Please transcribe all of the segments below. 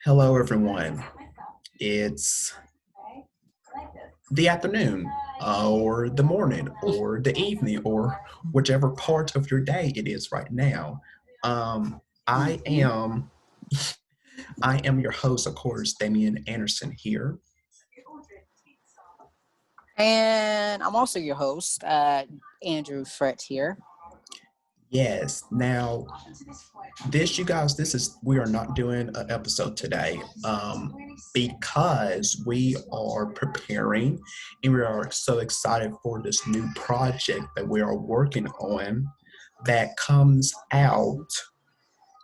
Hello, everyone. It's the afternoon, or the morning, or the evening, or whichever part of your day it is right now. Um, I Mhm. am I am your host, of course, Damian Anderson here. And I'm also your host, Andrew Frett here. Yes. Now, you guys, this is we are not doing an episode today, because we are preparing and we are so excited for this new project that we are working on that comes out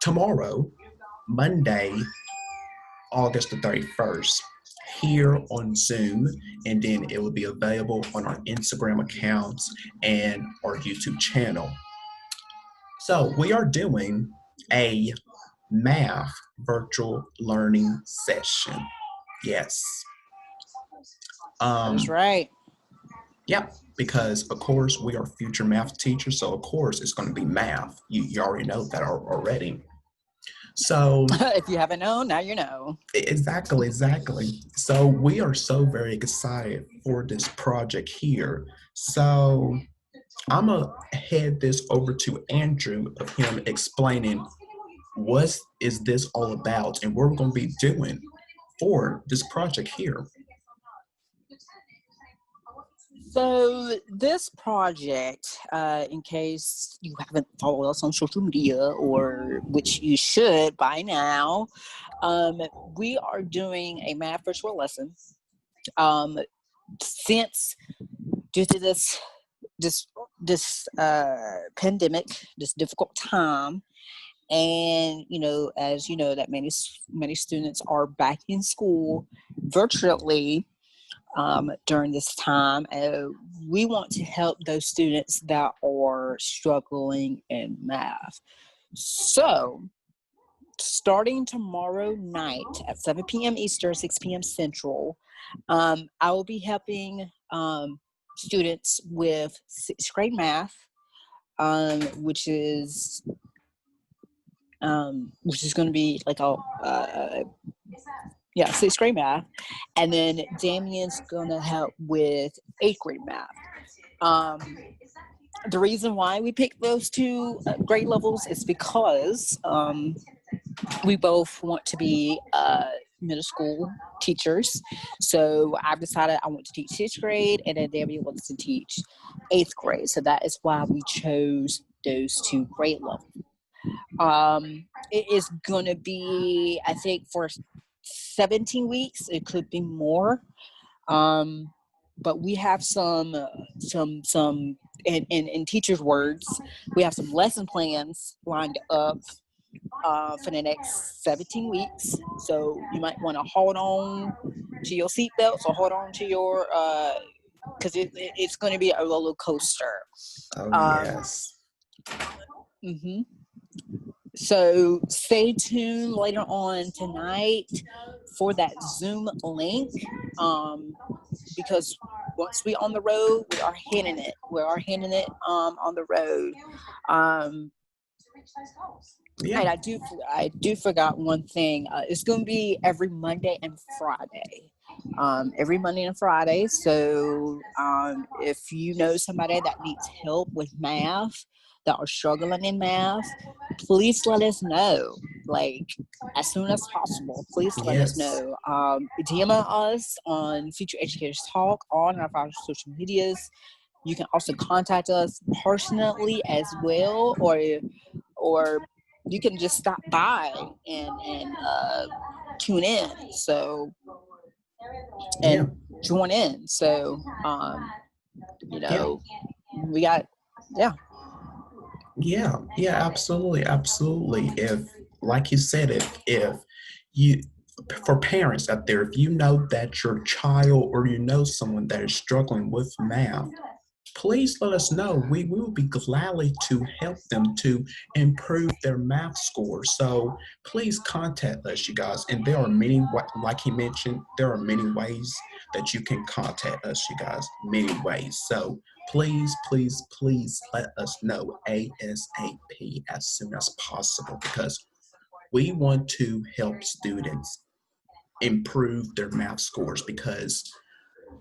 tomorrow, Monday, August the 31st, here on Zoom, and then it will be available on our Instagram accounts and our YouTube channel. So we are doing a math virtual learning session. Yes. That is Um, right. yeah, because of course we are future math teachers, so of course it's going to be math. You already know that already. So If you haven't known, now you know. exactly. So we are so very excited for this project here. So I'm gonna head this over to Andrew of him explaining what is this all about and what we're going to be doing for this project here. So, this project, in case you haven't followed us on social media, or which you should by now, um, we are doing a math virtual lesson. Um, since due to this pandemic, this difficult time, and as you know, that many students are back in school virtually during this time. We want to help those students that are struggling in math. So, starting tomorrow night at 7 p.m. Eastern, 6 p.m. Central, I will be helping students with sixth grade math, which is going to be like sixth grade math, and then Damien's going to help with eighth grade math. The reason why we picked those two grade levels is because we both want to be middle school teachers. So I've decided I want to teach sixth grade, and then Damien wants to teach eighth grade. So that is why we chose those two grade levels. It is going to be, I think, for 17 weeks. It could be more. But we have some in teachers' words, we have some lesson plans lined up for the next 17 weeks. So you might want to hold on to your seatbelts or hold on to your because it's going to be a roller coaster. Oh, Um, yes. mm-hmm. So stay tuned later on tonight for that Zoom link, because once we're on the road, we are hitting it. We are hitting it on the road. Um, Yeah. and I do forgot one thing. It's going to be every Monday and Friday. Every Monday and Friday. So if you know somebody that needs help with math, that are struggling in math, please let us know. Like, as soon as possible, please let us Yes. know. DM us on Future Educators Talk on our social medias. You can also contact us personally as well, or you can just stop by and tune in. So Yeah. and join in. So you Yeah. know, we got yeah. Yeah, absolutely. If, like you said, if you, for parents out there, if you know that your child or you know someone that is struggling with math, please let us know. We will be gladly to help them to improve their math score. So please contact us, you guys. And there are many, like he mentioned, there are many ways that you can contact us, you guys. Many ways. So please let us know ASAP as soon as possible because we want to help students improve their math scores, because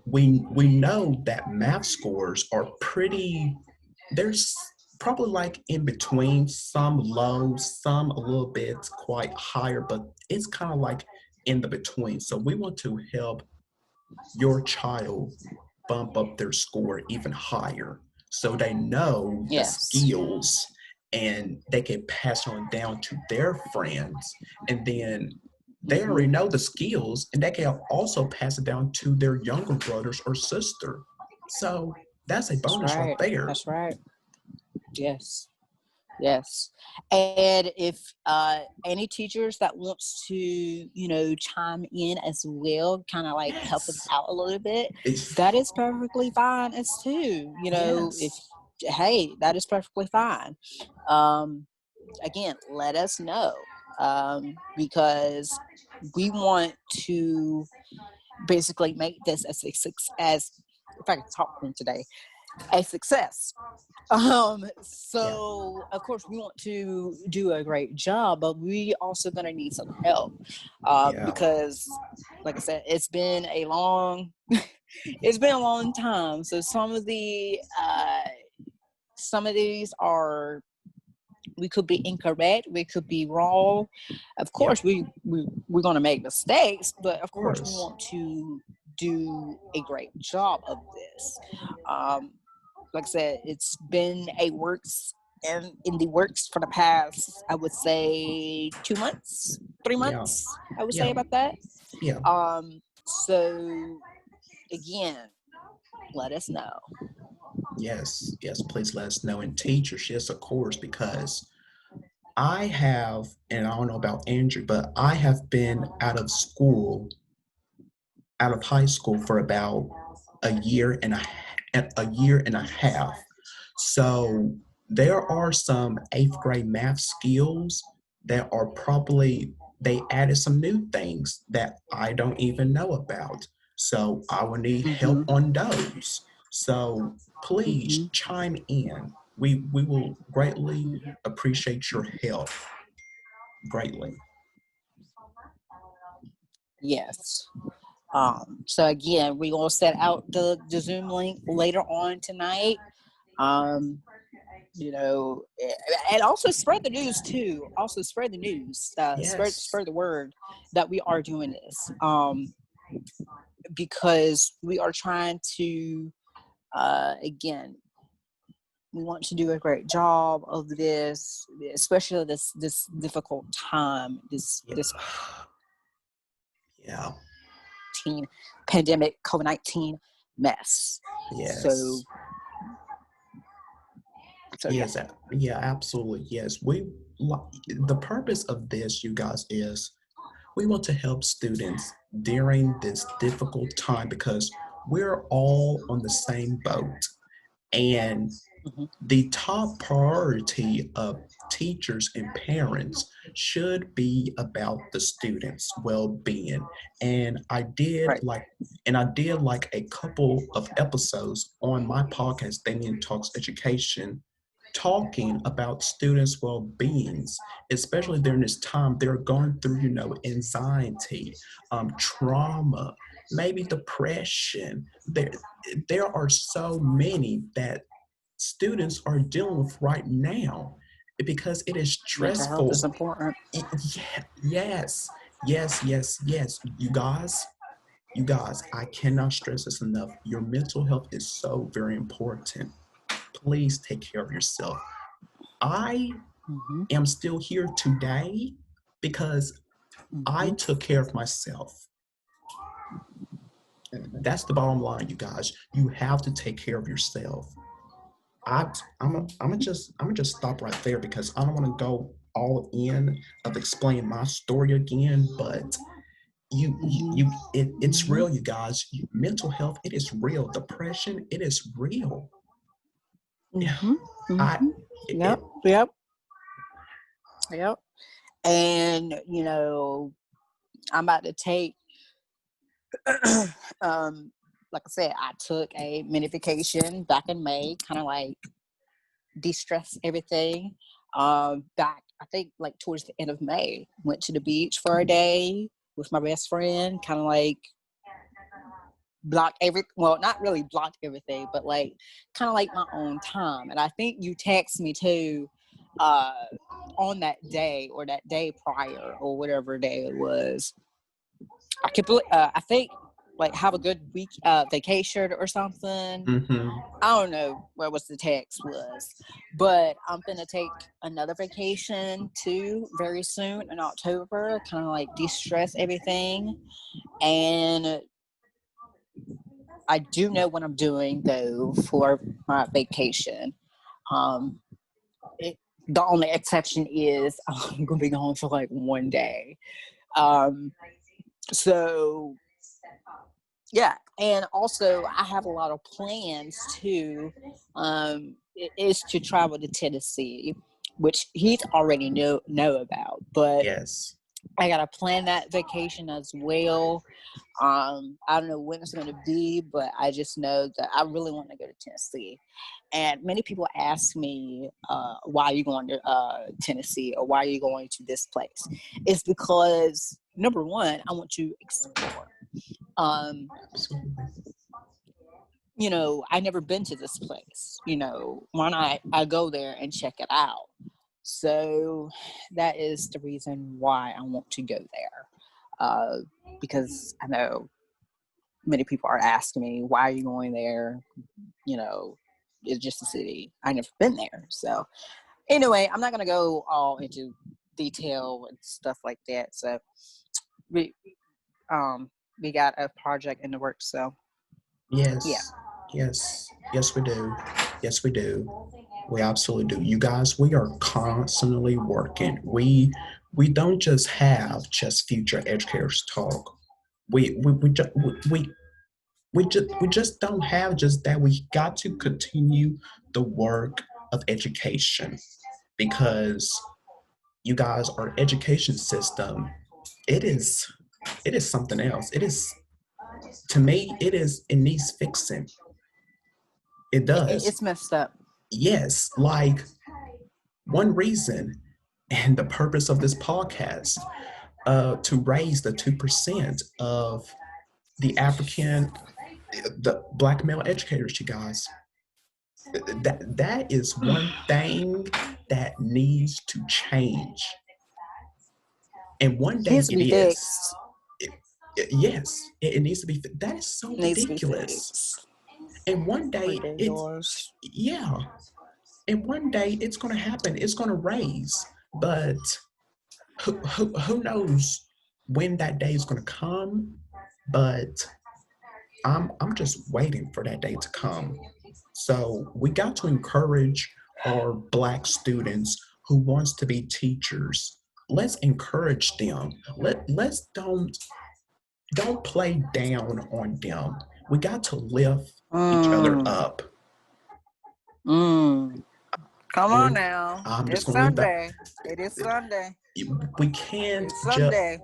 we know that math scores are pretty, there's probably like in between, some low, some a little bit quite higher, but it's kind of like in the between. So we want to help your child bump up their score even higher, so they know the Yes. skills and they can pass on down to their friends, and then they Mm-hmm. already know the skills and they can also pass it down to their younger brothers or sister. So that's a That's bonus right right. there. That's right. Yes. Yes. And if any teachers that wants to, chime in as well, kind of like help us Yes. out a little bit, It's, that is perfectly fine as too. If yes. hey, that is perfectly fine. Um, Again, let us know, because we want to basically make this as if I can talk today, a success. Yeah. So of course we want to do a great job, but we also gonna need some help, Yeah. because like I said, it's been a long it's been a long time. So some of these are, we could be incorrect, we could be wrong. Of Yeah. course we're gonna make mistakes, but of Of course we course. want to do a great job of this. um like I said, it's been a works and in the works for the past, I would say 2 months, three Yeah. months, I would say Yeah. about that. Yeah. So again, let us know. Yes. Yes. Please let us know. And teachers, yes, of course, because I have, and I don't know about Andrew, but I have been out of high school for about a year and a half. So there are some eighth grade math skills that are probably, they added some new things that I don't even know about. So I will need help Mm-hmm. on those. So please Mm-hmm. chime in. We will greatly Mm-hmm. appreciate your help. Greatly. Yes. So again, we're gonna set out the Zoom link later on tonight. Um, and also spread the news too. Also spread the news. Yes. Spread the word that we are doing this. Because we are trying to, again, we want to do a great job of this, especially this difficult time, Yeah. this Yeah. pandemic, COVID-19 mess. So Yes. yeah. Yes. Yeah, absolutely. Yes. The purpose of this, you guys, is we want to help students during this difficult time, because we're all on the same boat. And Hmm. the top priority of teachers and parents should be about the students' well-being. And Right. I did like a couple of episodes on my podcast, Damien Talks Education, talking about students' well-beings, especially during this time they're going through, anxiety, trauma, maybe depression. There are so many that students are dealing with right now, because it is Mental health is stressful. important. Yes, yes, yes, yes. You guys, I cannot stress this enough. Your mental health is so very important. Please take care of yourself. I Hmm. am still here today because I Hmm. took care of myself. That's the bottom line, you guys. You have to take care of yourself. I'm gonna just stop right there, because I don't want to go all in of explaining my story again. But Hmm. it's Hmm. real, you guys. Mental health, it is real. Depression, it is real. Yeah, Hmm. I Hmm. Yep. it Yep. Yep. And I'm about to take um like I said, I took a mini vacation back in May, kind of like de-stress everything. Back, I think, like towards the end of May, went to the beach for a day, with my best friend, kind of like not really blocked everything, but like kind of like my own time. And I think you text me too on that day or that day prior or whatever day it was. I think like have a good week vacation or something. Mm-hmm. I don't know what was the text was, but I'm gonna take another vacation too very soon in October, kind of like de-stress everything. And I do know what I'm doing though for my vacation. Um, the only exception is I'm gonna be gone for like one day. So yeah, and also I have a lot of plans too. Is to travel to Tennessee, which he's already know about, but Yes. I gotta plan that vacation as well. I don't know when it's gonna be, but I just know that I really want to go to Tennessee. And many people ask me, why are you going to Tennessee or why are you going to this place? It's because number one, I want to explore. Absolutely. I never been to this place. Why not I go there and check it out? So that is the reason why I want to go there. Because I know many people are asking me, why are you going there? It's just a city. I never been there. So anyway, I'm not going to go all into detail and stuff like that. So we got a project in the works. So Yes. yeah. Yes, we do. Yes, we do. We absolutely do. You guys, we are constantly working. We don't just have just future educators talk. We just don't have just that. We got to continue the work of education because you guys, our education system, it is it is something else. It is, to me, it needs fixing. It does. It's messed up. Yes, like one reason and the purpose of this podcast, to raise the 2% of the black male educators, you guys. That is one thing that needs to change. And one day Needs to it be is. fixed. Yes, it needs to be. That is so Needs to be ridiculous. fixed. And one day Ridiculous. yeah. And one day it's going to happen. It's going to raise. But who knows when that day is going to come? But I'm just waiting for that day to come. So we got to encourage our black students who wants to be teachers. Let's encourage them. Let's don't play down on them. We got to lift each other Mm. up. Mm. Come on We, now. I'm just It's going to leave that. Sunday. It is Sunday. We can't It's just. Sunday.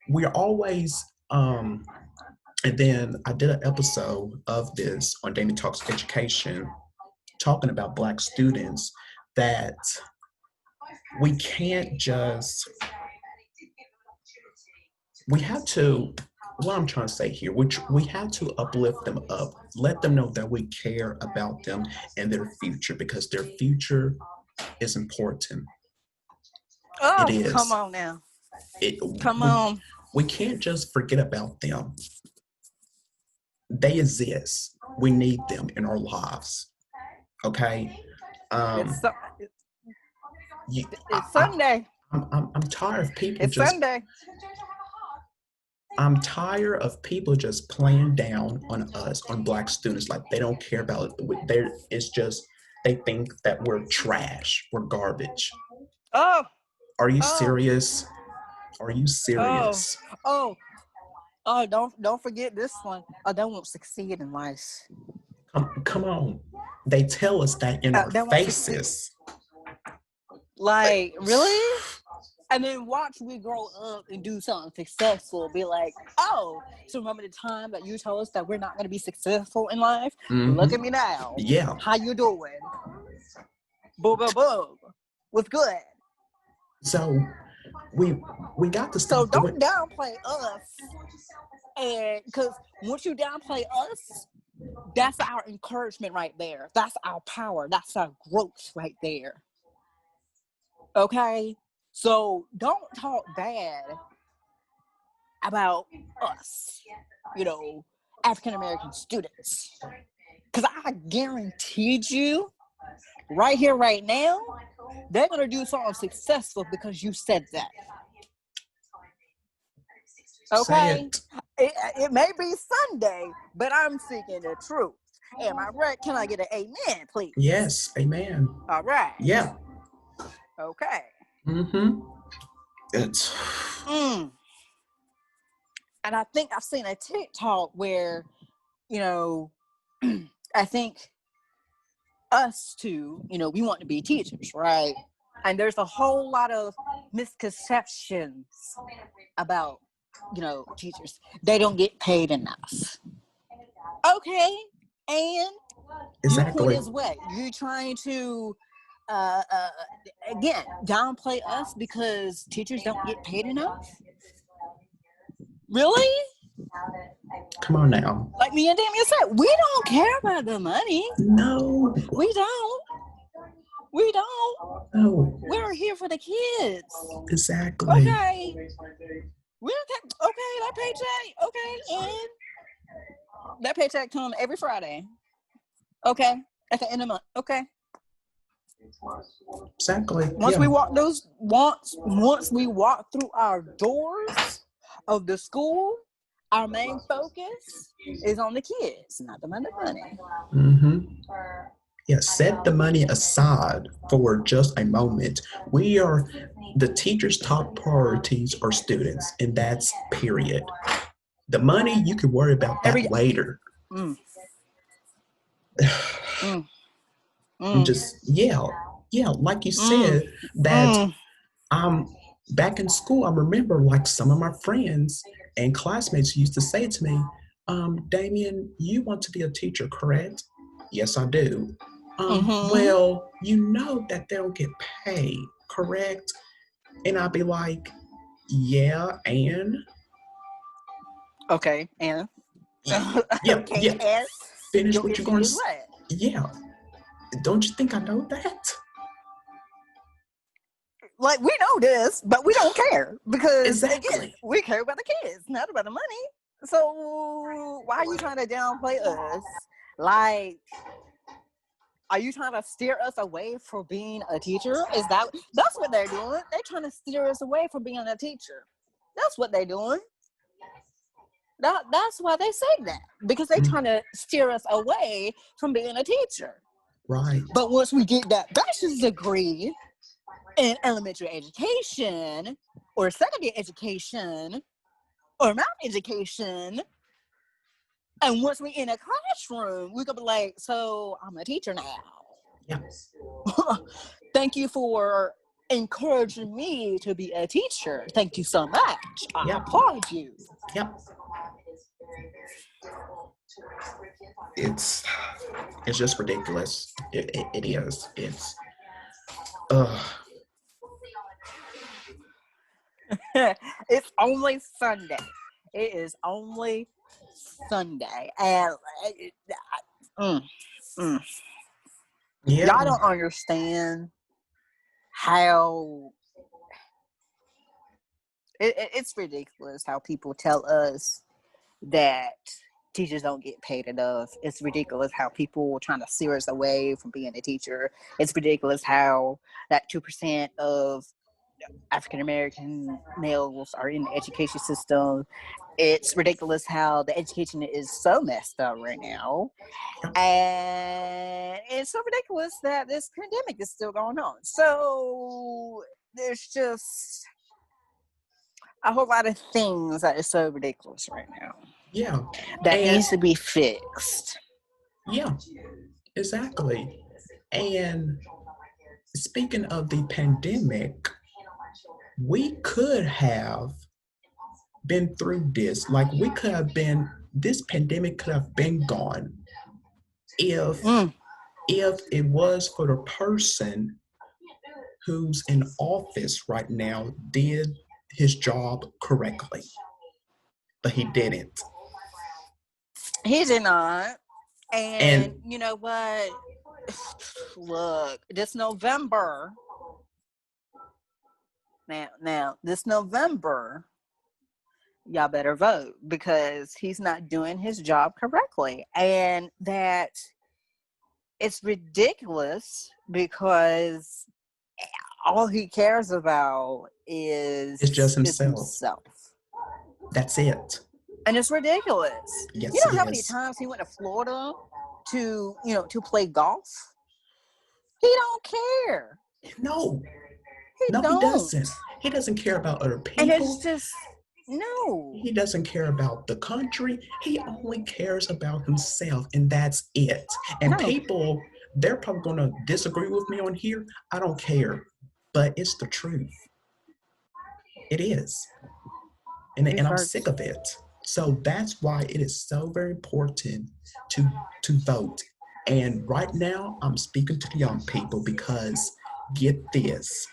We're always. And then I did an episode of this on Damien Talks Education, talking about black students, that we can't just. We have to. What I'm trying to say here, which we have to uplift them up, let them know that we care about them and their future, because their future is important. Oh, It is. come on now. It, Come we, on. we can't just forget about them. They exist. We need them in our lives. Okay. Um, It's you, it's Sunday. I'm tired of people It's just. Sunday. I'm tired of people just playing down on us, on black students, like they don't care about it. It's just they think that we're trash, we're garbage. Oh, Are you oh, serious? Are you oh, serious? oh, oh! Don't forget this one. I don't want to succeed in life. Come on. They tell us that in our They won't succeed. faces. Like, really? And then watch we grow up and do something successful. Be like, oh, so remember the time that you told us that we're not going to be successful in life? Look at me now. Yeah. How you doing? Boom, boom, boom. What's good? So we got to So stop doing. don't downplay us. And because once you downplay us, that's our encouragement right there. That's our power. That's our growth right there. Okay? So don't talk bad about us, African American students. Because I guaranteed you, right here, right now, they're going to do something successful because you said that. Okay? It may be Sunday, but I'm seeking the truth. Am I right? Can I get an amen, please? Yes, amen. All right. Yeah. Okay. Mm-hmm. It's. And I think I've seen a TikTok where, I think us two, we want to be teachers, right? And there's a whole lot of misconceptions about, teachers. They don't get paid enough. Okay. And Exactly. your point is what? You're trying to, again, downplay us because teachers don't get paid enough? Really? Come on now. Like me and Damien said, we don't care about the money. No. We don't. No. We're here for the kids. Exactly. Okay. We don't care. Okay, that paycheck. Okay, and that paycheck comes every Friday. Okay, at the end of the month. Okay. Exactly. Once we walk through our doors of the school, our main focus is on the kids, not the money. Mm-hmm. Yeah, set the money aside for just a moment. The teacher's top priorities are students, and that's period. The money, you can worry about that later. Just, like you said, that back in school, I remember like some of my friends and classmates used to say to me, Damien, you want to be a teacher, correct? Yes, I do. Well, you know that they don't get paid, correct? And I'd be like, yeah, and? Okay, and? Yeah. And? Finish what you're going to say. Yeah. Don't you think I know that? Like, we know this, but we don't care. Because, exactly. Again, we care about the kids, not about the money. So, why are you trying to downplay us? Like, are you trying to steer us away from being a teacher? That's what they're doing. They're trying to steer us away from being a teacher. That's what they're doing. That's why they say that. Because they're trying to steer us away from being a teacher. Right. But once we get that bachelor's degree in elementary education or secondary education or math education, and once we're in a classroom, we're going to be like, so I'm a teacher now. Yeah. Thank you for encouraging me to be a teacher. Thank you so much. I applaud you. Yep. It's just ridiculous. It is. It's It's only Sunday. It is only Sunday. And y'all don't understand how it's ridiculous how people tell us that teachers don't get paid enough. It's ridiculous how people are trying to steer us away from being a teacher. It's ridiculous how that 2% of African American males are in the education system. It's ridiculous how the education is so messed up right now. And it's so ridiculous that this pandemic is still going on. So there's just a whole lot of things that are so ridiculous right now. Yeah. That needs to be fixed. Yeah, exactly. And speaking of the pandemic, we could have been through this. Like this pandemic could have been gone if it was for the person who's in office right now did his job correctly, but he didn't. He did not. And And you know what? Look, this November, now, this November, y'all better vote because he's not doing his job correctly. And that it's ridiculous because all he cares about it's just is himself. himself. That's it. And it's ridiculous. Yes, You know it how many is. times he went to Florida to play golf? He don't care. No, He no, he don't. doesn't. He doesn't care about other And people. it's just no. He doesn't care about the country. He only cares about himself, and that's it. And No. people, they're probably going to disagree with me on here. I don't care, but it's the truth. It is. And I'm sick of it. So that's why it is so very important to vote. And right now, I'm speaking to the young people because get this,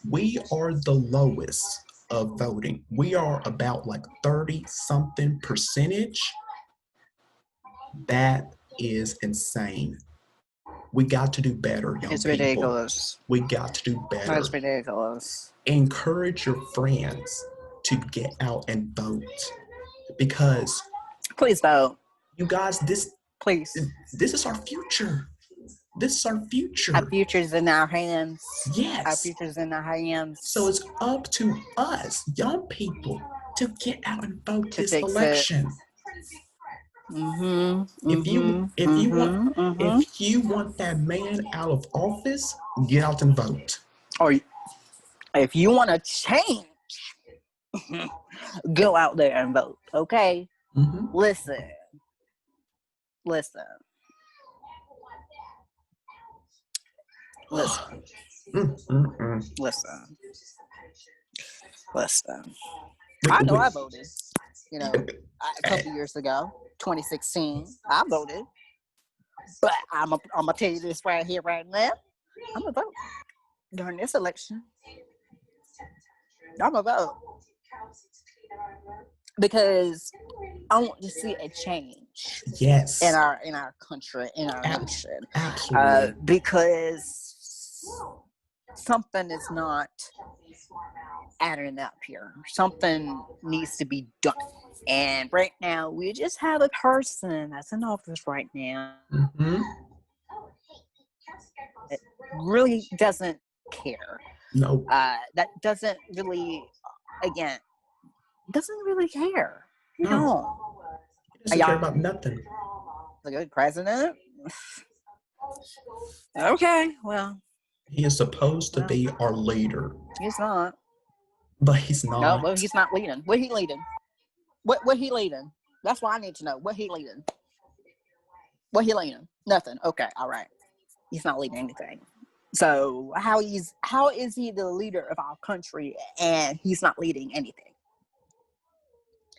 we are the lowest of voting. We are about like 30 something percentage. That is insane. We got to do better, young It's people. ridiculous. We got to do better. That's ridiculous. Encourage your friends to get out and vote because Please vote. you guys, Please. this is our future. This is our future. Our future's in our hands. Yes. Our future's in our hands. So it's up to us, young people, to get out and vote To this fix it. election. If you want that man out of office, get out and vote. Or if you want to change, go out there and vote. Okay. Mhm. Listen. Listen. I know I voted. You know, a couple years ago, 2016, I voted. But I'm gonna tell you this right here, right now. I'm gonna vote during this election. I'm gonna vote because I want to see a change. Yes. In our country, in our nation. Absolutely. Because something is not adding up here. Something needs to be done. And right now, we just have a person that's in office right now. Mm-hmm. It really doesn't care. No. That doesn't really, doesn't really care. You No. know. He doesn't care about nothing. The good president? Okay, well. He is supposed to be our leader. He's not. But he's not. No, well, he's not leading. What he leading? What he leading? That's what I need to know. What he leading? What he leading? Nothing. Okay, all right. He's not leading anything. So how is he the leader of our country and he's not leading anything?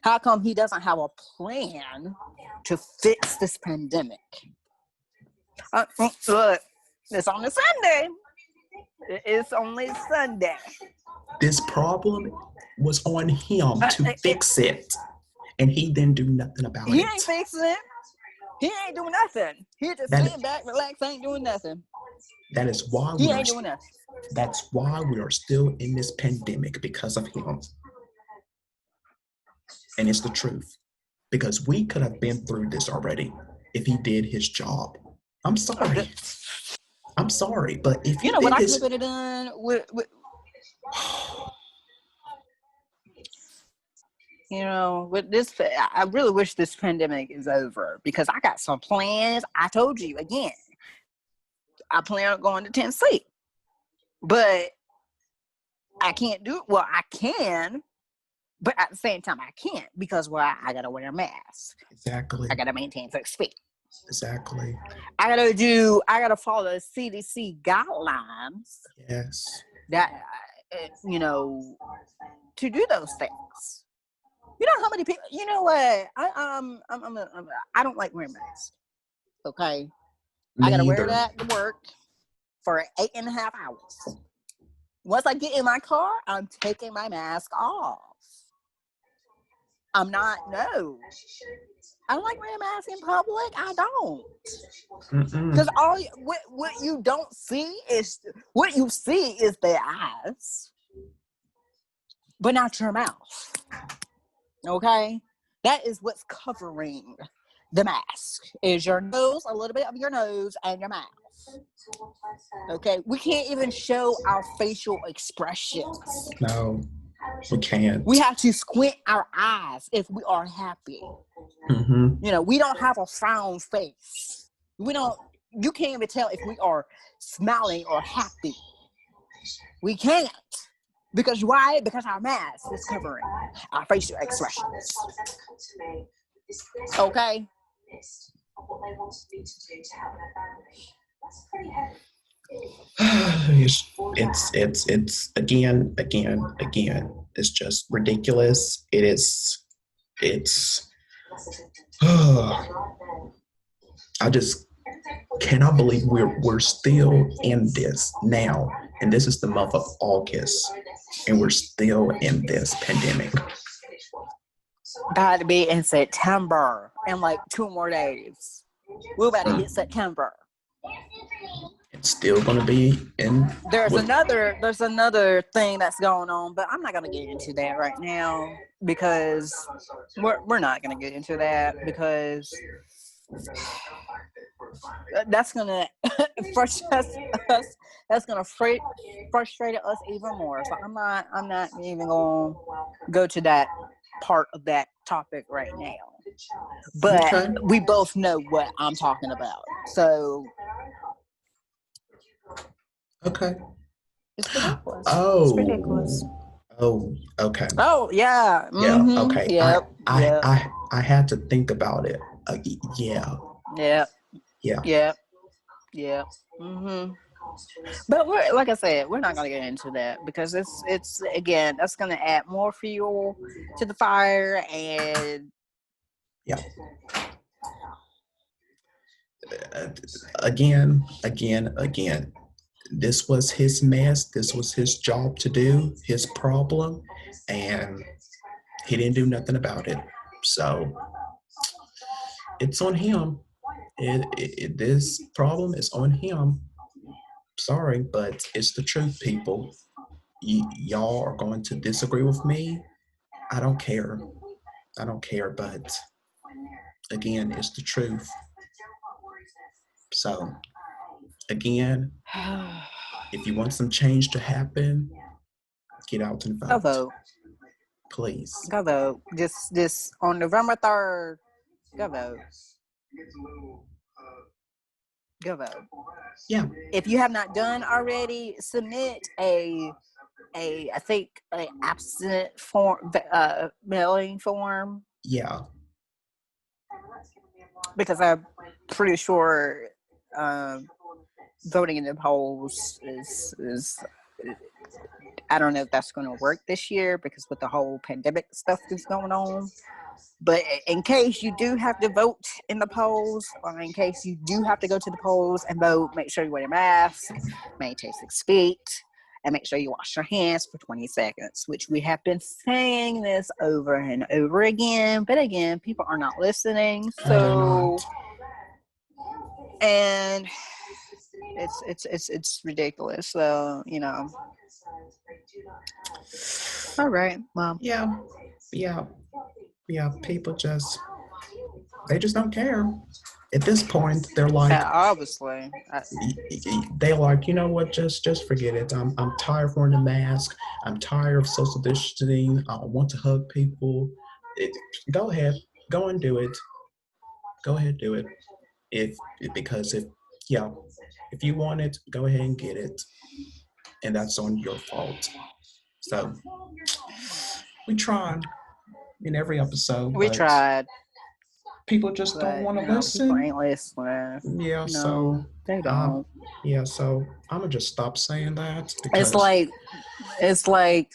How come he doesn't have a plan to fix this pandemic? Look, it's on a Sunday. It's only Sunday. This problem was on him to fix it. And he didn't do nothing about it. He ain't fixing it. He ain't doing nothing. He just sitting back, relax, ain't doing nothing. That is why he ain't doing nothing. That's why we are still in this pandemic, because of him. And it's the truth. Because we could have been through this already if he did his job. I'm sorry. I'm sorry, but if you know what I could have done with you know, with this, I really wish this pandemic is over because I got some plans. I told you again, I plan on going to Tennessee, but I can't do it. Well, I can, but at the same time, I can't because I gotta wear a mask. Exactly. I gotta maintain 6 feet. Exactly. I gotta follow the CDC guidelines. Yes. That you know, to do those things. You know how many people? You know what? I don't like wearing masks. Okay, I gotta wear that to work for 8.5 hours. Once I get in my car, I'm taking my mask off. I'm not, no. I don't like wearing a mask in public. I don't. Because what you don't see is, what you see is their eyes, but not your mouth. Okay? That is what's covering the mask, is your nose, a little bit of your nose, and your mouth. Okay? We can't even show our facial expressions. No, we can't. We have to squint our eyes if we are happy. You know, we don't have a frown face. You can't even tell if we are smiling or happy. We can't. Because why? Because our mask is covering our facial expressions. Okay? It's again. It's just ridiculous. It's I just cannot believe we're still in this now, and this is the month of August, and we're still in this pandemic. Got to be in September in like 2 more days. We're about to hit September. It's still going to be in. There's another thing that's going on, but I'm not going to get into that right now because we're not going to get into that because that's going to frustrate us. That's going to frustrate us even more. So I'm not even going to go to that part of that topic right now. But we both know what I'm talking about. So okay. It's ridiculous. Oh. It's ridiculous. Oh, okay. Oh, yeah. Yeah, okay. Yep. I had to think about it. Yeah. Yeah. Yeah. Yeah. Yeah. But like I said, we're not going to get into that because it's again, that's going to add more fuel to the fire. And yeah. Again. This was his mess. This was his job to do, his problem, and he didn't do nothing about it. So it's on him. This problem is on him. Sorry, but it's the truth, people. Y'all are going to disagree with me. I don't care. But again, it's the truth. So again, if you want some change to happen, get out and vote. Go vote. Please. Go vote. Just on November 3rd, go vote. Go vote. Yeah. If you have not done already, submit a absent form, mailing form. Yeah. Because I'm pretty sure voting in the polls is I don't know if that's going to work this year because with the whole pandemic stuff that's going on. But in case you do have to vote in the polls, or in case you do have to go to the polls and vote, make sure you wear your mask, maintain 6 feet, and make sure you wash your hands for 20 seconds, which we have been saying this over and over again. But again, people are not listening. So, and it's ridiculous. So, you know. All right. Well. Yeah. People they just don't care. At this point, they're like, obviously, they're like, you know what? Just forget it. I'm tired of wearing a mask. I'm tired of social distancing. I want to hug people. Go ahead, go and do it. Go ahead, do it. If you want it, go ahead and get it, and that's on your fault. So we tried in every episode. We tried. People just don't want to listen. People ain't listening. Yeah, so they don't. So I'm gonna just stop saying that. It's like,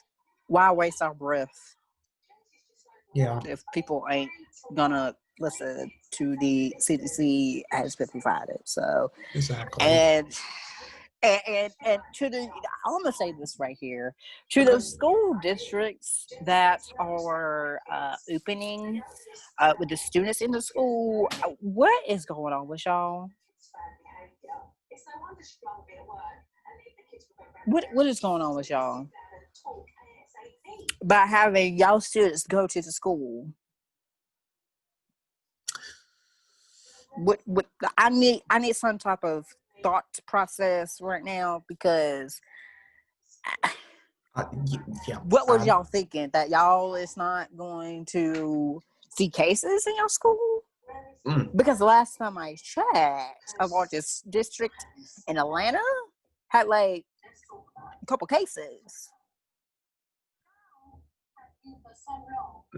why waste our breath? Yeah. If people ain't gonna listen to the CDC as specified it. So exactly. And And to the, I'm gonna say this right here, to those school districts that are opening with the students in the school, what is going on with y'all? What is going on with y'all by having y'all students go to the school? What I need some type of thought process right now, because Yeah, what was y'all thinking, that y'all is not going to see cases in your school? Because the last time I checked, a largest district in Atlanta had like a couple cases.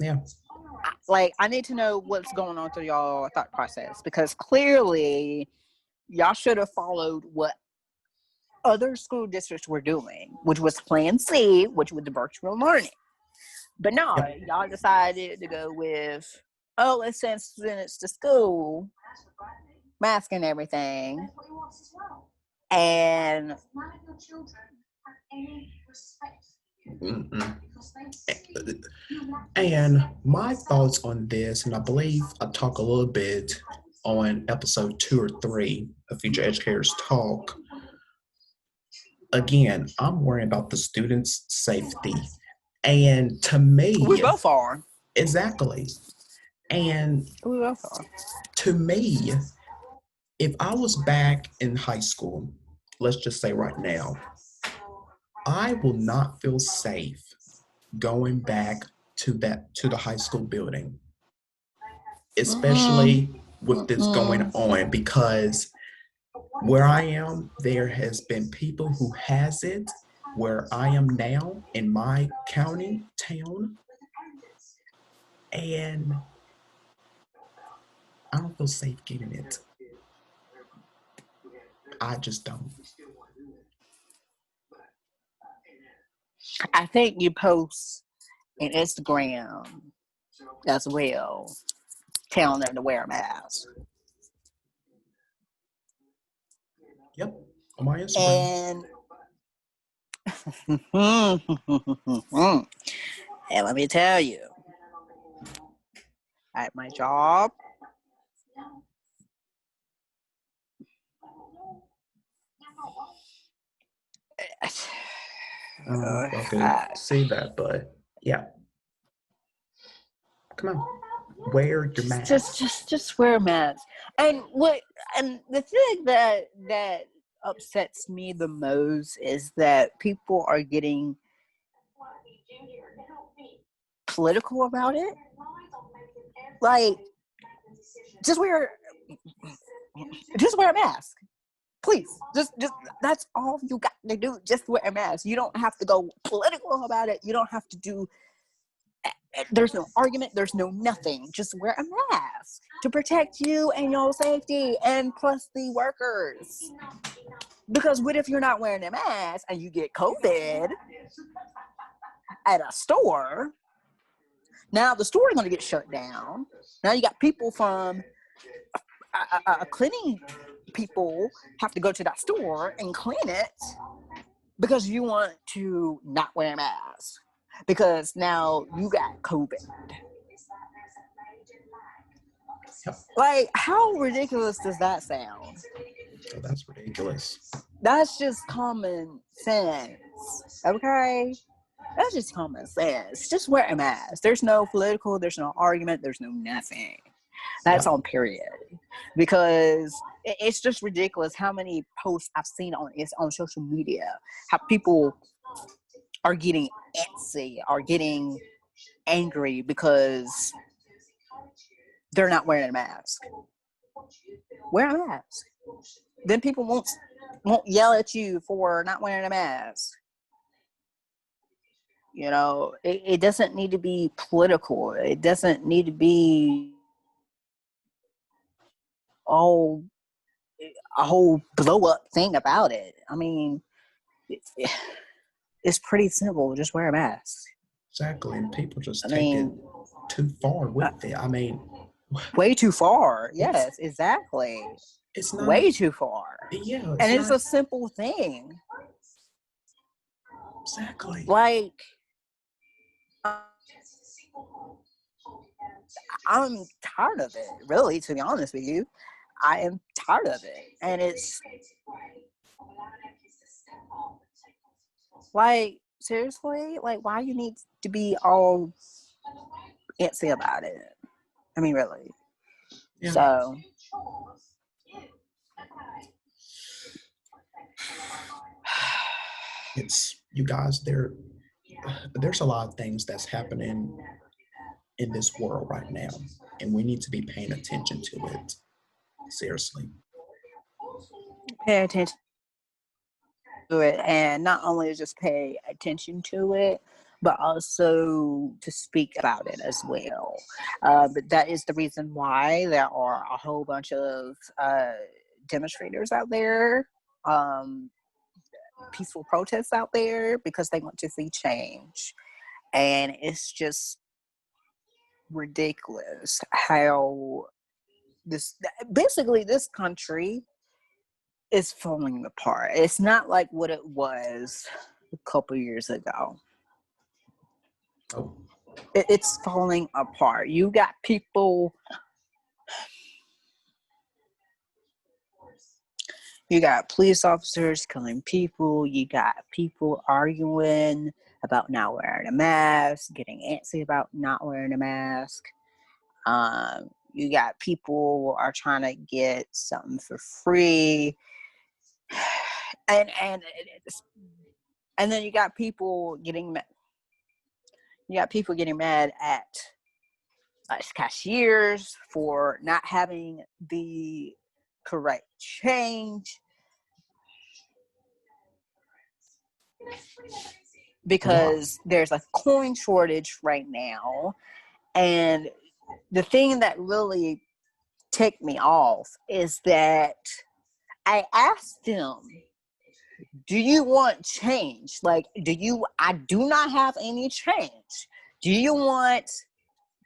Yeah. Like, I need to know what's going on through y'all thought process, because clearly y'all should have followed what other school districts were doing, which was Plan C, which was the virtual learning. But no, y'all decided to go with, oh, let's send students to school, mask and everything, and and my thoughts on this, and I believe I talk a little bit on episode 2 or 3 of Future Educators Talk. Again, I'm worrying about the students' safety. And to me, we both are. Exactly. And We both are. To me, if I was back in high school, let's just say right now, I will not feel safe going back to the high school building, especially with this going on, because where I am, there has been people who has it where I am now in my county town, and I don't feel safe getting it. I just don't. I think you post in Instagram as well, telling them to wear a mask. Yep, on my Instagram. And let me tell you, at my job, I could see that, but yeah. Come on, wear your mask. Just wear a mask. And the thing that upsets me the most is that people are getting political about it. Like, just wear a mask. Please, just that's all you got to do. Just wear a mask. You don't have to go political about it. You don't have to do. There's no argument. There's no nothing. Just wear a mask to protect you and your safety, and plus the workers. Because what if you're not wearing a mask and you get COVID at a store? Now the store is going to get shut down. Now you got people from cleaning people have to go to that store and clean it because you want to not wear a mask because now you got COVID. Like, how ridiculous does that sound? Oh, that's ridiculous. That's just common sense, okay? That's just common sense. Just wear a mask. There's no political, there's no argument, there's no nothing. That's on period. Because it's just ridiculous how many posts I've seen on social media, how people are getting antsy, are getting angry because they're not wearing a mask. Wear a mask. Then people won't yell at you for not wearing a mask. You know, it doesn't need to be political. It doesn't need to be a whole blow up thing about it. I mean, it's pretty simple. Just wear a mask. Exactly, and people just take it too far with it. I mean, Way too far. It's Yes, exactly. it's not. Way too far. Yeah, And it's it's not a simple thing. exactly. Like, I'm tired of it, really, to be honest with you. I am tired of it. And it's like, seriously, like, why you need to be all antsy about it? I mean, really. Yeah, So, it's you guys. There's a lot of things that's happening in this world right now, and we need to be paying attention to it. Seriously. pay attention to it, and not only just pay attention to it, but also to speak about it as well. But that is the reason why there are a whole bunch of demonstrators out there, um, peaceful protests out there, because they want to see change. And it's just ridiculous how this basically this country is falling apart. It's not like what it was a couple years ago. Oh, It's falling apart. You got police officers killing people. You got people arguing about not wearing a mask, getting antsy about not wearing a mask. You got people are trying to get something for free, and and then you got people getting mad at cashiers for not having the correct change why? because there's a coin shortage right now. And the thing that really ticked me off is that I asked them, do you want change? Like, I do not have any change. Do you want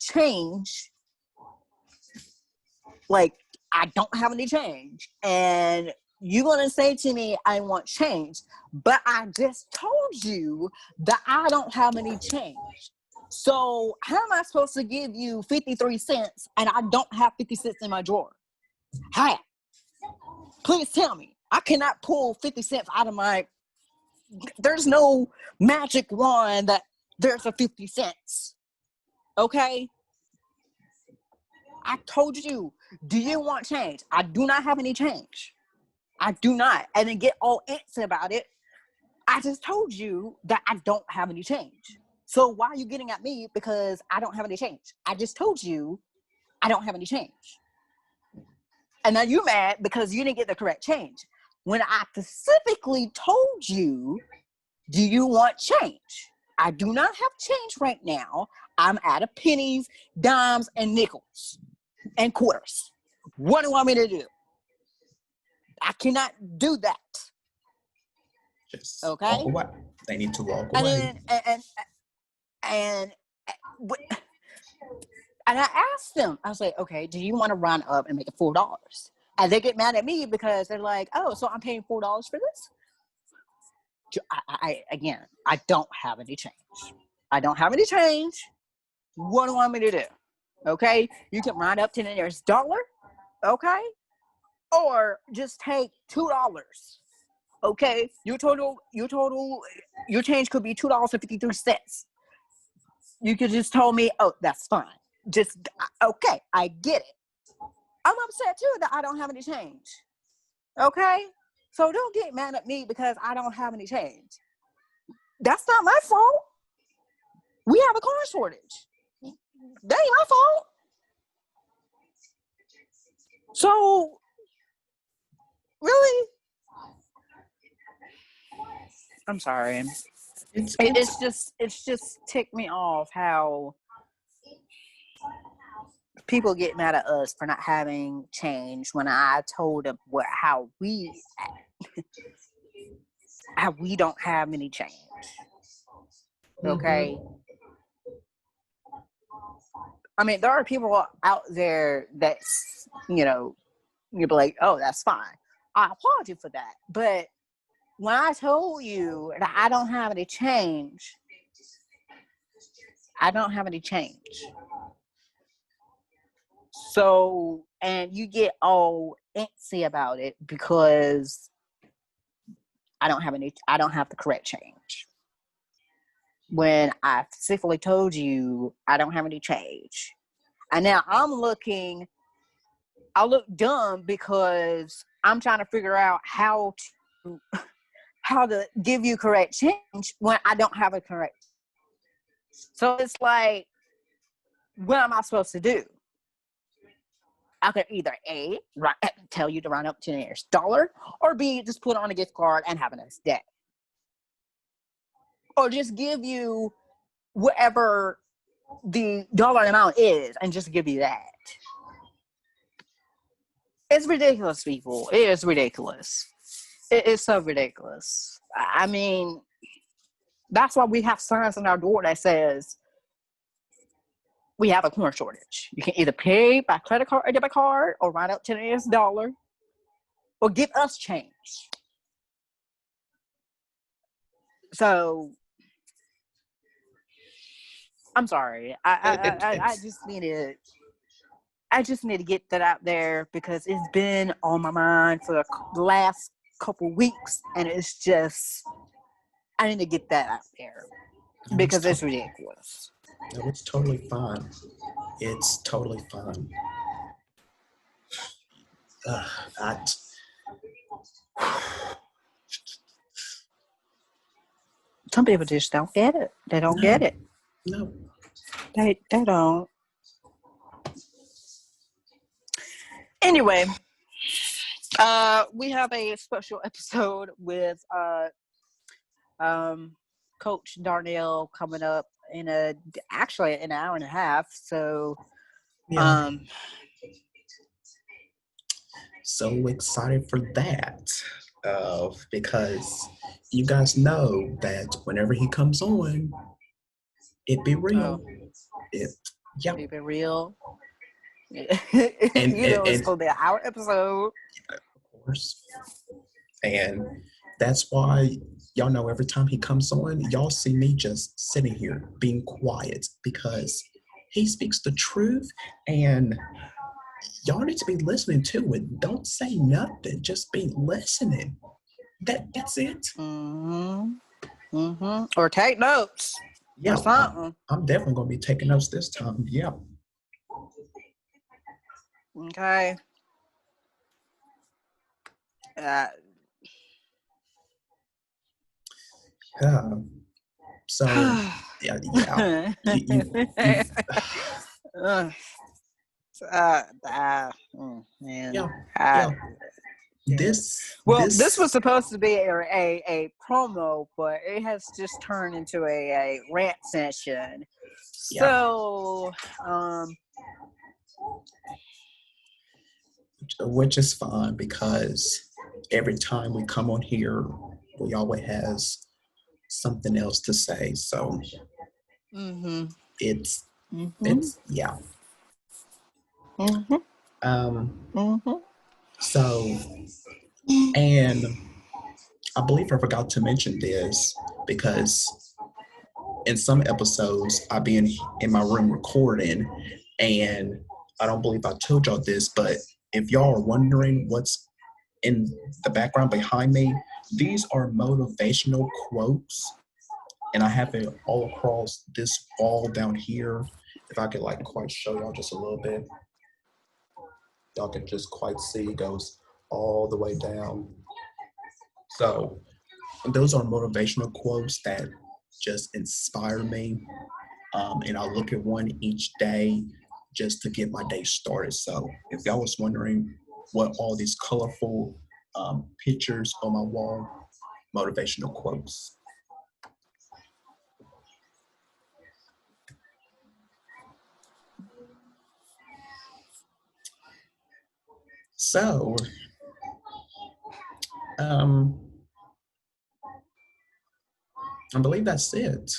change? Like, I don't have any change. And you're going to say to me, I want change. But I just told you that I don't have any change. So how am I supposed to give you 53 cents and I don't have 50 cents in my drawer? How? Please tell me. I cannot pull 50 cents out of my... There's no magic wand that there's a 50 cents. Okay? I told you, do you want change? I do not have any change. I do not. And then get all antsy about it. I just told you that I don't have any change. So why are you getting at me because I don't have any change? I just told you I don't have any change. And now you're mad because you didn't get the correct change. When I specifically told you, do you want change? I do not have change right now. I'm out of pennies, dimes, and nickels and quarters. What do you want me to do? I cannot do that. Just Okay? walk away. They need to walk And away. then and and I asked them, I was like, okay, do you want to run up and make it $4? And they get mad at me because they're like, oh, so I'm paying $4 for this? Again, I don't have any change. I don't have any change. What do you want me to do? Okay, you can round up to the nearest dollar, okay? Or just take $2. Okay, your change could be $2.53. You could just tell me, oh, that's fine. Just okay, I get it. I'm upset too that I don't have any change. Okay? So don't get mad at me because I don't have any change. That's not my fault. We have a car shortage. That ain't my fault. So really, I'm sorry. It's It's just ticked me off how people get mad at us for not having change when I told them how we don't have any change. Okay. mhm. I mean, there are people out there that's, you'd be like, oh, that's fine. I applaud you for that. But when I told you that I don't have any change, I don't have any change. So, and you get all antsy about it because I don't have the correct change. When I specifically told you I don't have any change. And now I look dumb because I'm trying to figure out how to give you correct change when I don't have a correct. So it's like, what am I supposed to do? I could either A, tell you to run up to the nearest dollar, or B, just put on a gift card and have a nice day. Or just give you whatever the dollar amount is and just give you that. It's ridiculous, people. It is ridiculous. It is so ridiculous. I mean, that's why we have signs on our door that says we have a corn shortage. You can either pay by credit card or debit card or run up to the nearest dollar or give us change. So, I'm sorry. I just need to get that out there because it's been on my mind for the last couple weeks, and it's just, I need to get that out there because it's ridiculous. No, it's totally fine. It's totally fine. Some people just don't get it. They don't get it. No. They don't. Anyway, we have a special episode with Coach Darnell coming up in actually an hour and a half. So, yeah. So excited for that, because you guys know that whenever he comes on, it be real. It be real. It's gonna be an hour episode. Of course. And that's why y'all know every time he comes on, y'all see me just sitting here being quiet because he speaks the truth and y'all need to be listening to it. Don't say nothing. Just be listening. That's it. Or take notes. Yeah. Or something. I'm definitely gonna be taking notes this time. Yeah. Okay. So yeah. This was supposed to be a promo, but it has just turned into a rant session. So, which is fine because every time we come on here, we always has something else to say. So it's yeah. So, and I believe I forgot to mention this because in some episodes I be in my room recording, and I don't believe I told y'all this, but if y'all are wondering what's in the background behind me, these are motivational quotes, and I have it all across this wall down here. If I could quite show y'all just a little bit, y'all can just quite see it goes all the way down. So those are motivational quotes that just inspire me, and I look at one each day just to get my day started. So if y'all was wondering what all these colorful pictures on my wall, motivational quotes. So, I believe that's it.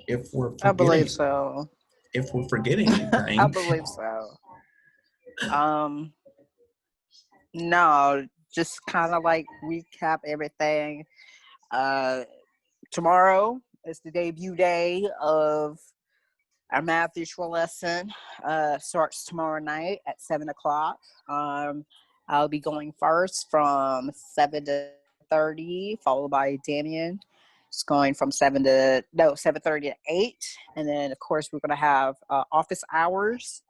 If we're I believe so. if we're forgetting I anything. believe so. No, just kind of like recap everything. Tomorrow is the debut day of our math visual lesson. Starts tomorrow night at 7:00. I'll be going first from 7 to 30, followed by Damien. It's going from 7:30 to 8, and then of course we're gonna have office hours.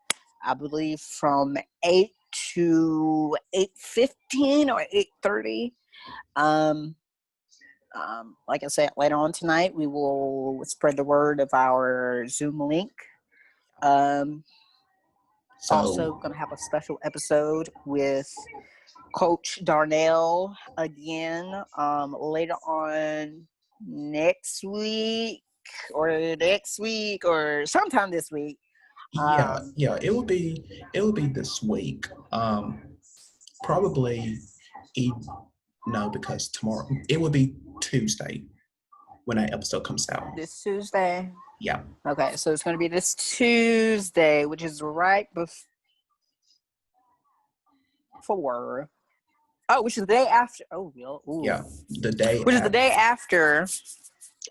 I believe from 8 to 8:15 or 8:30. Like I said, later on tonight, we will spread the word of our Zoom link. Also, going to have a special episode with Coach Darnell again later on next week or sometime this week. Yeah, it will be this week. Probably no, because tomorrow it will be Tuesday when that episode comes out. This Tuesday. Yeah. Okay, so it's going to be this Tuesday, which is right before. Oh, which is the day after. Oh, yeah, the day. Which is the day after,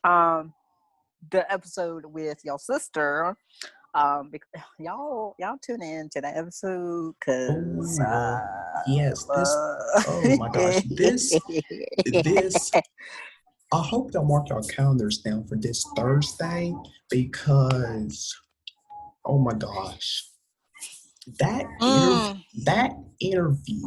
the episode with your sister. Because y'all tune in to that episode because yes, this. Oh my gosh, this. I hope y'all mark your calendars down for this Thursday because, oh my gosh, that interview.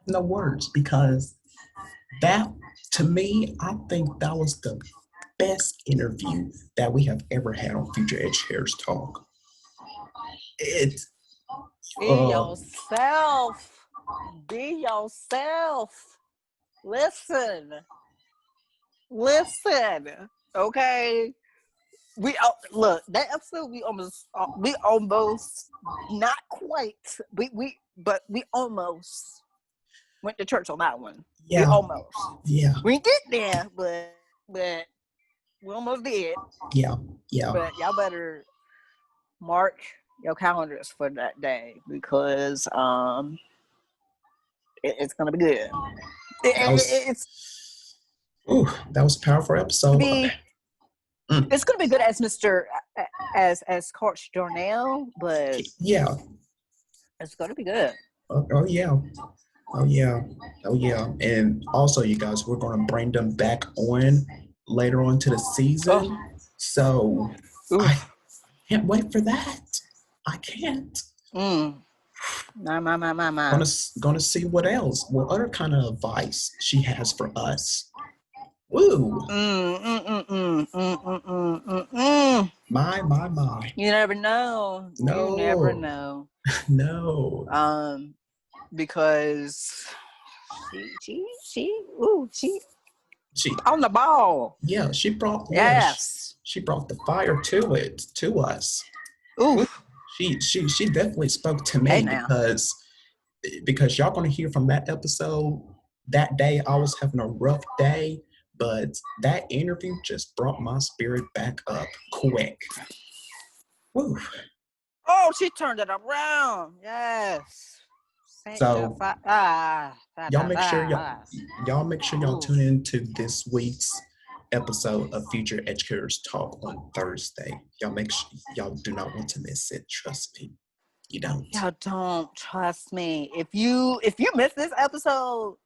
No words because that, to me, I think that was the best interview that we have ever had on Future Educators Talk. Be yourself. Be yourself. Listen. Okay. Look, that episode we almost not quite. But we almost went to church on that one. Yeah. We almost. Yeah. We get there, but we almost did. Yeah. But y'all better mark your calendars for that day because it's gonna be good. That was a powerful episode. It's gonna be good as as Coach Darnell, but yeah, it's gonna be good. Oh yeah. And also, you guys, we're gonna bring them back on later on to the season. So I can't wait for that. I can't. My. Gonna see what other kind of advice she has for us. Woo. My. You never know. No. You never know. No. Because she on the ball. Yeah, she brought she brought the fire to us. Ooh. She definitely spoke to me because y'all gonna hear from that episode. That day I was having a rough day, but that interview just brought my spirit back up quick. Woo. Oh, she turned it around. Yes. So y'all make sure y'all tune in to this week's episode of Future Educators Talk on Thursday. Y'all make sure y'all do not want to miss it. Trust me, you don't. Y'all don't trust me. If you miss this episode,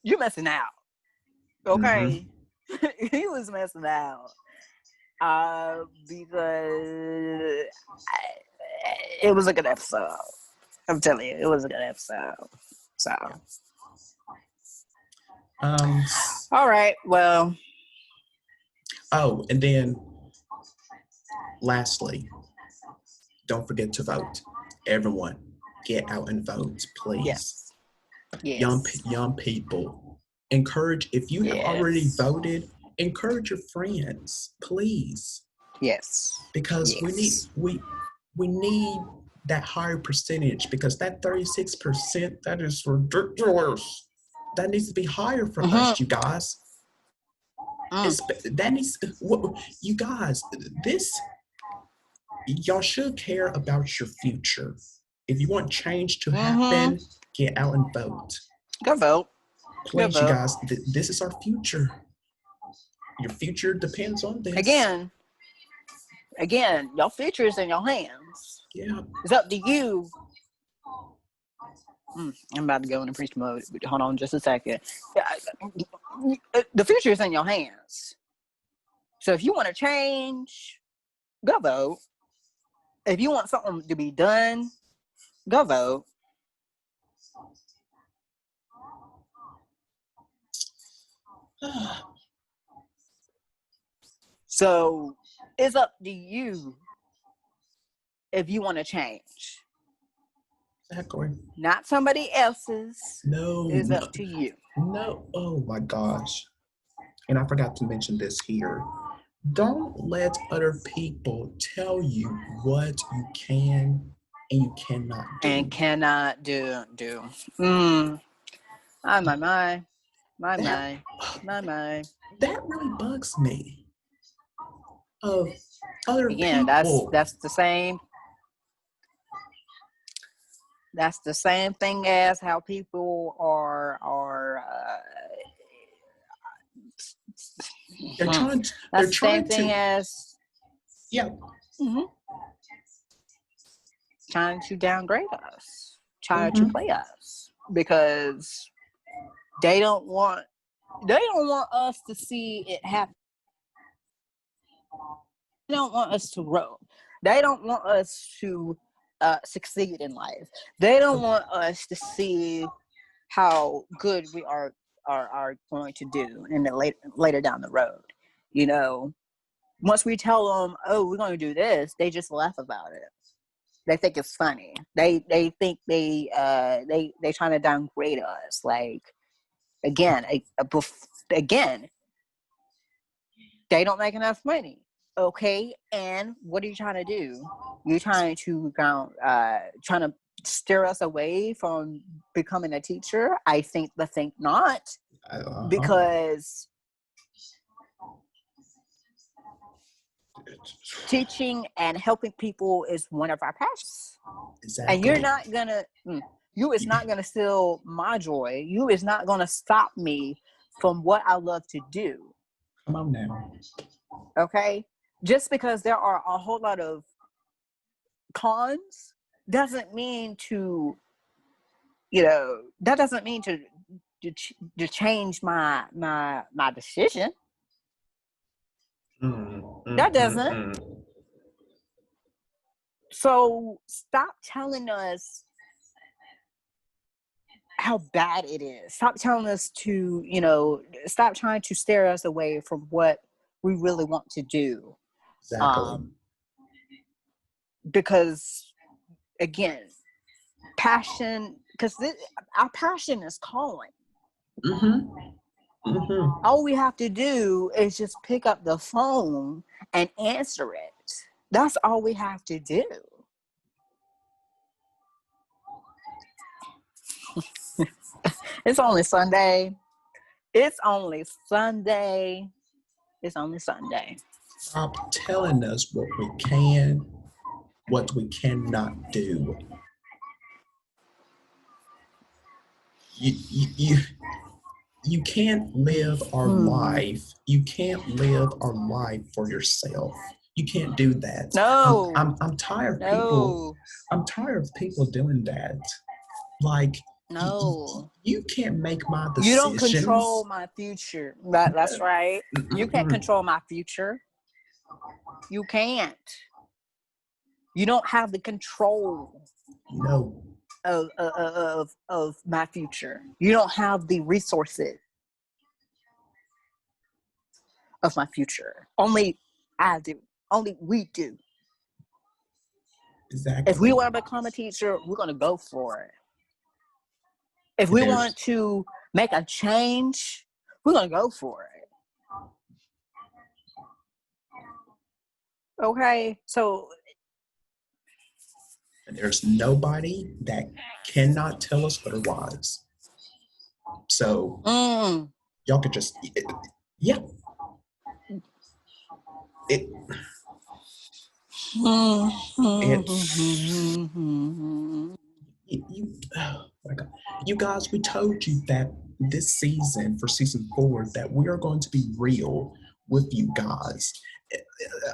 you're missing out. Okay, he was missing out. Because it was a good episode. I'm telling you, it was a good episode. So, all right. Well. Oh, and then, lastly, don't forget to vote. Everyone, get out and vote, please. Yes. Young people, encourage. If you have already voted, encourage your friends, please. Yes. Because we need that higher percentage, because that 36%, that is ridiculous. That needs to be higher for Mm-hmm. us, you guys. Mm. It's that needs you guys. This y'all should care about your future. If you want change to Mm-hmm. happen, get out and vote. Go vote. Go Please, you vote. guys. This is our future. Your future depends on this. Again, your future is in your hands. Yeah. It's up to you. I'm about to go into preach mode. Hold on just a second. The future is in your hands. So if you want to change, go vote. If you want something to be done, go vote. So it's up to you if you want to change. Exactly. Not somebody else's. No. It's up to you. No. Oh my gosh. And I forgot to mention this here. Don't let other people tell you what you can and you cannot do. And cannot do. My. That really bugs me. Of other Again, people. that's the same. That's the same thing as how people are They're trying. that's They're the same trying thing to. as Yeah. trying to downgrade us, trying to Mhm. play us, because they don't want us to see it happen. They don't want us to grow. They don't want us to succeed in life. They don't want us to see how good we are going to do in the later down the road. You know, once we tell them, "Oh, we're going to do this," they just laugh about it. They think it's funny. They think they trying to downgrade us. Like again, again, they don't make enough money. Okay, and what are you trying to do? You're trying to trying to steer us away from becoming a teacher? I think not, because teaching and helping people is one of our passions. Exactly. And you're not gonna you is not gonna steal my joy. You is not gonna stop me from what I love to do. Come on now. Okay, just because there are a whole lot of cons doesn't mean to, that doesn't mean to change my decision. That doesn't. So stop telling us how bad it is. Stop telling us to, stop trying to steer us away from what we really want to do. Exactly. Because again, passion, because our passion is calling. All we have to do is just pick up the phone and answer it. That's all we have to do. It's only Sunday. It's only Sunday. It's only Sunday. Stop telling us what we can, what we cannot do. You can't live our life. You can't live our life for yourself. You can't do that. No. I'm tired of people. I'm tired of people doing that. Like, no, you can't make my decisions. You don't control my future. That's right. You can't control my future. You can't. You don't have the control. No. Of my future. You don't have the resources of my future. Only I do. Only we do. Exactly. If we want to become a teacher, we're going to go for it. If we want to make a change, we're going to go for it. Okay, so And there's nobody that cannot tell us otherwise. So Mm. y'all could just, yeah, it, it's, oh my God. You guys, we told you that this season, for season 4, that we are going to be real with you guys.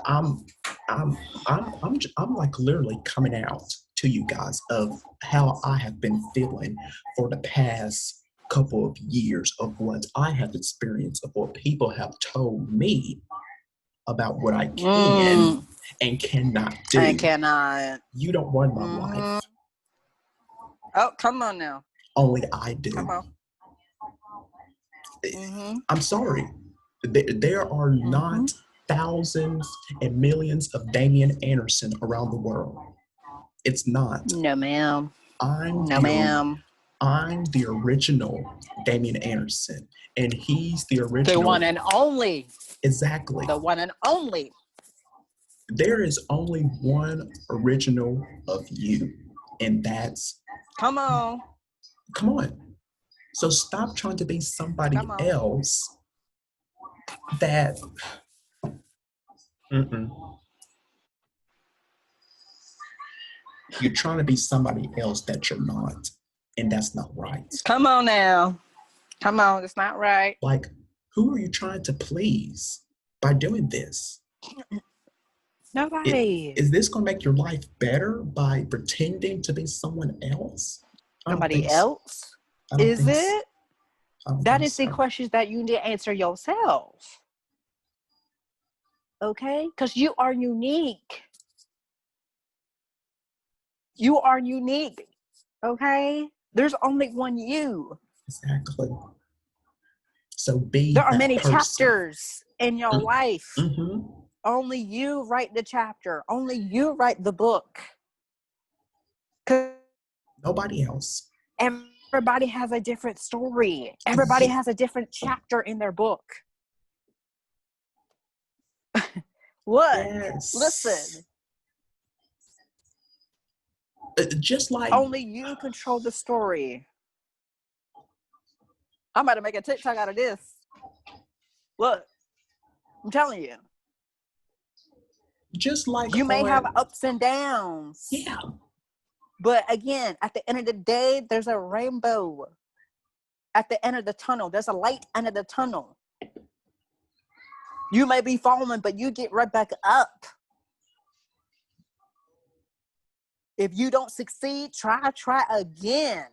I'm, I'm like literally coming out to you guys of how I have been feeling for the past couple of years of what I have experienced, of what people have told me about what I can and cannot do. I cannot. You don't run my life. Oh, come on now. Only I do. Come on. I'm sorry. There are not thousands and millions of Damian Anderson around the world. It's not. No, ma'am. I'm the original Damian Anderson, and he's the original. The one and only. Exactly. The one and only. There is only one original of you, and that's. Come on. Come on. So stop trying to be somebody else that. You're trying to be somebody else that you're not, and that's not right. Come on now. Come on, it's not right. Like, who are you trying to please by doing this? Nobody. Is this going to make your life better by pretending to be someone else? Somebody else? Is it? That is the questions that you need to answer yourself. Okay? Because you are unique. You are unique. Okay? There's only one you. Exactly. So there are many chapters in your life. Only you write the chapter. Only you write the book. Nobody else. Everybody has a different story. Everybody has a different chapter in their book. What? Yes. Listen. Just like only you control the story. I'm about to make a TikTok out of this. Look, I'm telling you. Just like you may have ups and downs. Yeah. But again, at the end of the day, there's a rainbow. At the end of the tunnel, there's a light end of the tunnel. You may be falling, but you get right back up. If you don't succeed, try again.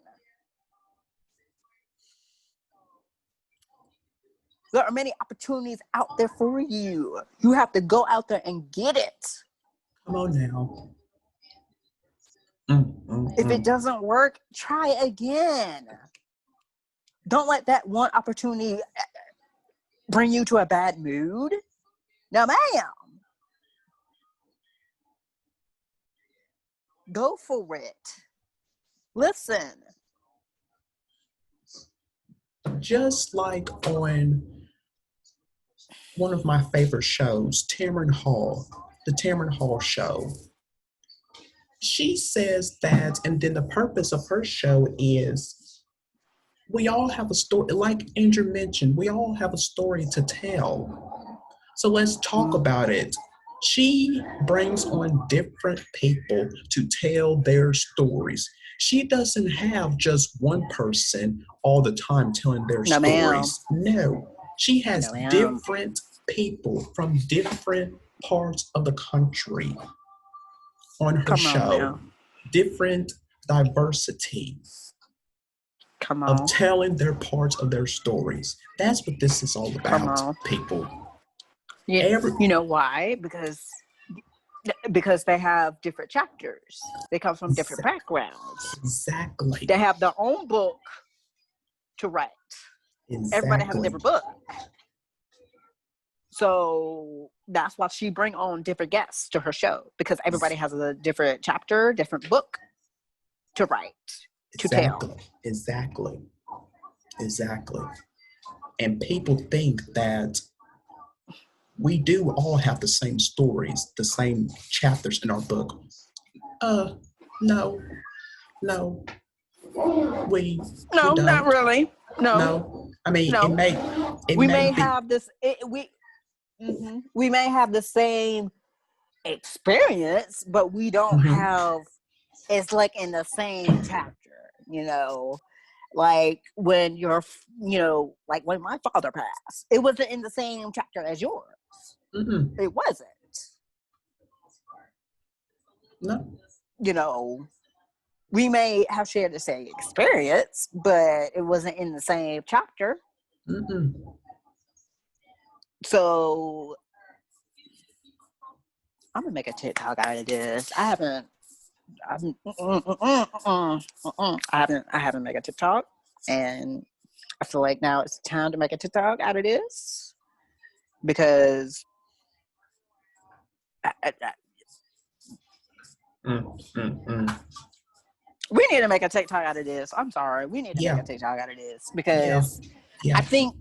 There are many opportunities out there for you. You have to go out there and get it. Come on now. If it doesn't work, try again. Don't let that one opportunity bring you to a bad mood. No, ma'am. Go for it. Listen. Just like on one of my favorite shows, Tamron Hall, the Tamron Hall show. She says that, and then the purpose of her show is we all have a story, like Andrew mentioned, we all have a story to tell. So let's talk about it. She brings on different people to tell their stories. She doesn't have just one person all the time telling their stories. No, she has different people from different parts of the country on her show. Different diversity of telling their parts of their stories. That's what this is all about, people. Yeah, you know why? Because they have different chapters. They come from different backgrounds. Exactly. They have their own book to write. Everybody has a different book. So that's why she bring on different guests to her show, because everybody has a different chapter, different book to write, to tell. Exactly. And people think that we do all have the same stories, the same chapters in our book. No, no, we we No, not don't. really. No, No, I mean no. it We may may be. have this. We may have the same experience, but we don't Mhm, have. It's like in the same chapter, like when like when my father passed, it wasn't in the same chapter as yours. mhm, It wasn't. no, You know, we may have shared the same experience, but it wasn't in the same chapter. mhm. So I'm gonna make a TikTok out of this. I haven't made a TikTok, and I feel like now it's time to make a TikTok out of this because Mm, mm, mm. we need to make a TikTok out of this. I'm sorry, we need to make Yeah, a TikTok out of this yeah, because I yeah. think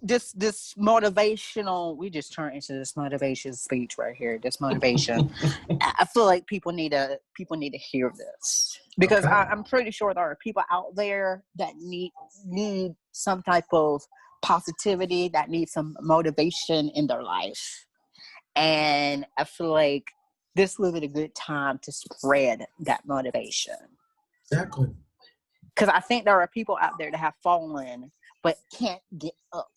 this motivational. We just turned into this motivation speech right here. This motivation. I feel like people need to hear this because Okay. I'm pretty sure there are people out there that need some type of positivity, that need some motivation in their life, and I feel like this would be a good time to spread that motivation Exactly. because I think there are people out there that have fallen but can't get up.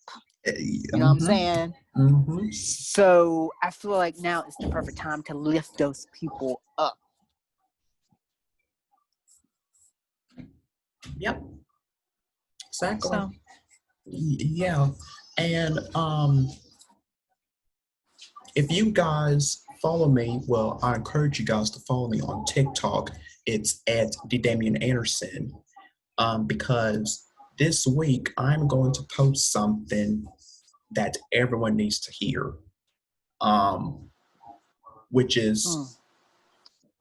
You know what I'm Mm-hmm. saying? Mm-hmm. So I feel like now is the perfect time to lift those people up. Yep. Exactly. So Yeah. And if you guys follow me, well, I encourage you guys to follow me on TikTok. It's at Damian Anderson. Because this week I'm going to post something that everyone needs to hear. Um, which mm. is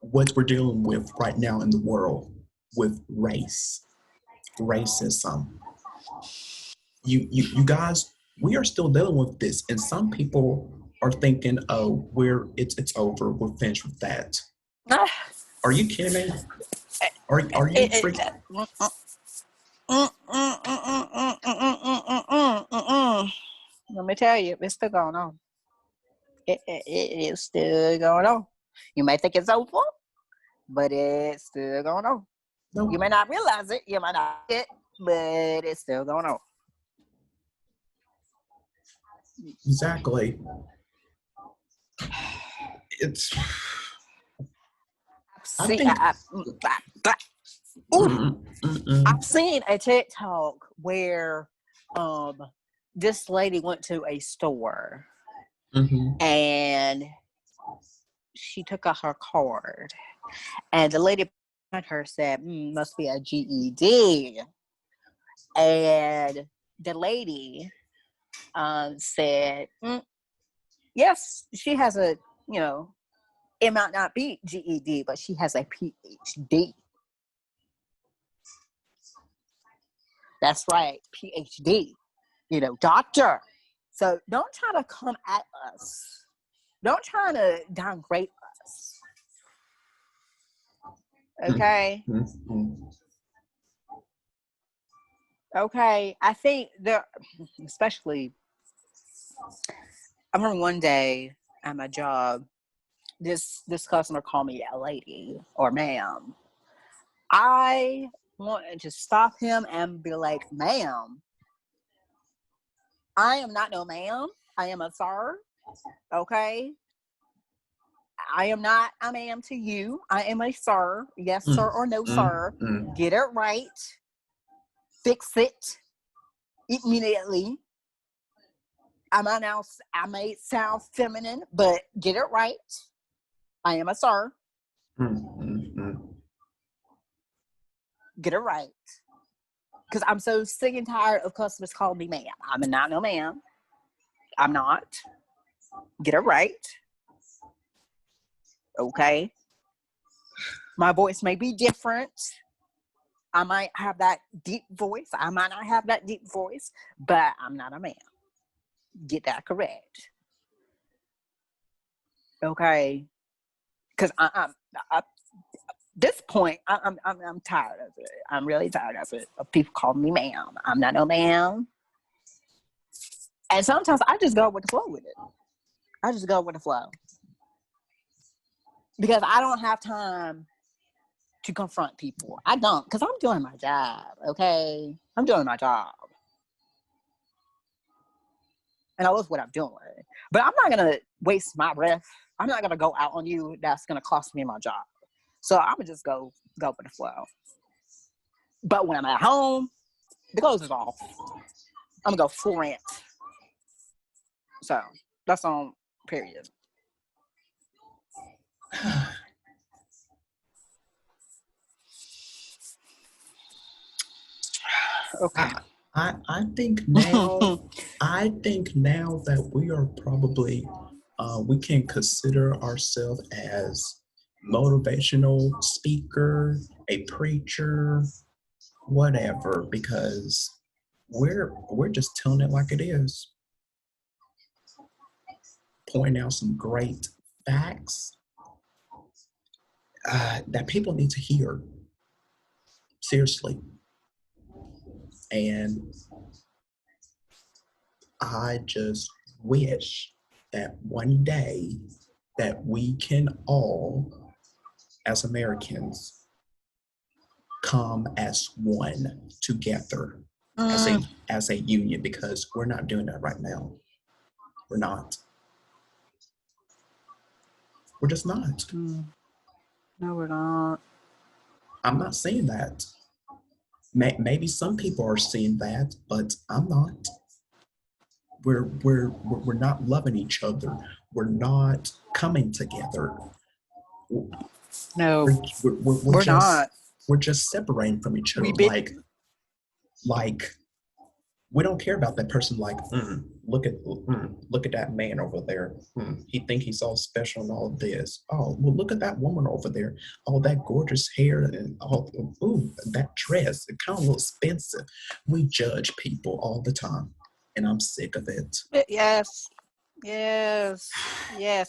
what we're dealing with right now in the world with racism. You guys, we are still dealing with this, and some people are thinking, "Oh, it's over. We're finished with that." Are you kidding me? Are you It, freak? Let me tell you, it's still going on. It is still going on. You may think it's over, but it's still going on. You No, may not realize it, you might not get it, but it's still going on. exactly. It's. I See, think. ooh, Mm, mm, mm, I've seen a TikTok where this lady went to a store mhm, and she took out her card, and the lady behind her said, "Must be a GED." And the lady said, "Yes, she has a, it might not be GED, but she has a PhD." That's right, PhD. Doctor. So don't try to come at us. Don't try to downgrade us. mm, Okay. mm, mm. Okay. I think there, especially, I remember one day at my job, this customer called me a lady or ma'am. I wanted to stop him and be like, "Ma'am, I am not no ma'am. I am a sir. Okay. I am not a ma'am to you. I am a sir. Yes, Mm, sir, or no, mm, sir. mm. Get it right. Fix it immediately. I may sound feminine, but get it right. I am a sir. Mm, mm, mm. Get it right. Because I'm so sick and tired of customers calling me ma'am. I'm not no ma'am. I'm not. Get it right. Okay. My voice may be different. I might have that deep voice. I might not have that deep voice, but I'm not a man. Get that correct. Okay. Because I this point, I'm tired of it. I'm really tired of it. Of people calling me ma'am. I'm not no ma'am. And sometimes I just go with the flow with it. I just go with the flow because I don't have time to confront people. I don't, because I'm doing my job. Okay, I'm doing my job, and I love what I'm doing. But I'm not gonna waste my breath. I'm not gonna go out on you. That's gonna cost me my job. So I'm gonna just go with the flow. But when I'm at home, the clothes is off. I'm gonna go full rant. So that's on period. Okay. I think now that we are probably we can consider ourselves as motivational speaker, a preacher, whatever, because we're just telling it like it is, pointing out some great facts that people need to hear seriously. And I just wish that one day that we can all, as Americans, come as one together as a union, because we're not doing that right now. We're not. We're just not. No, we're not. I'm not saying that. Maybe some people are saying that, but I'm not. We're not loving each other. We're not coming together. No, We're just not. we're just separating from each other. Like we don't care about that person. Like look at that man over there. He think he's all special and all this. Oh well, look at that woman over there. All that gorgeous hair and all. Ooh, that dress. It kind of looks expensive. We judge people all the time, and I'm sick of it. Yes.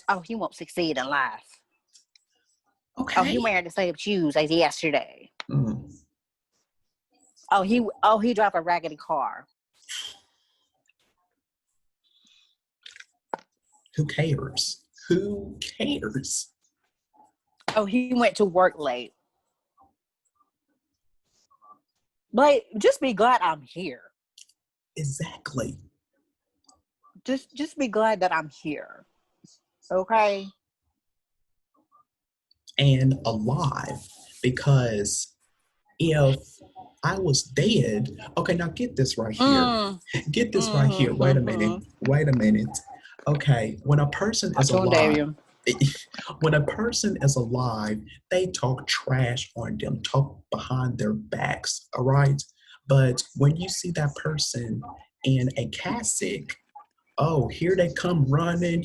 Oh, he won't succeed in life. Okay. Oh, he wearing the same shoes as yesterday. Mm. Oh, he drive a raggedy car. Who cares? Who cares? Oh, he went to work late. Like, just be glad I'm here. Exactly. Just be glad that I'm here. Okay? And alive, because if I was dead, okay, now get this right here. Get this right here. Wait a minute. Okay, when a person is alive, when a person is alive, they talk trash on them, talk behind their backs, all right? But when you see that person in a cassock, oh, here they come running,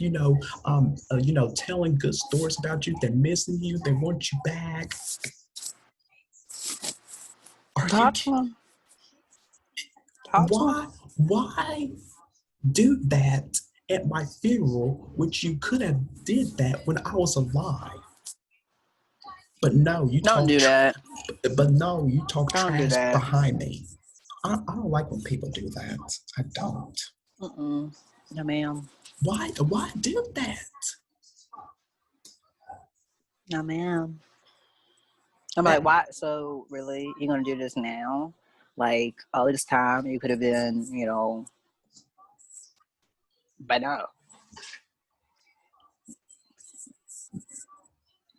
telling good stories about you. They're missing you. They want you back. Why do that at my funeral, which you could have did that when I was alive? But no, you don't do that. But no, you talk don't trash behind me. I don't like when people do that. I don't. No, ma'am. Why do that? No, ma'am. I'm like, why? So really, you're gonna do this now? Like all this time, you could have been, but no.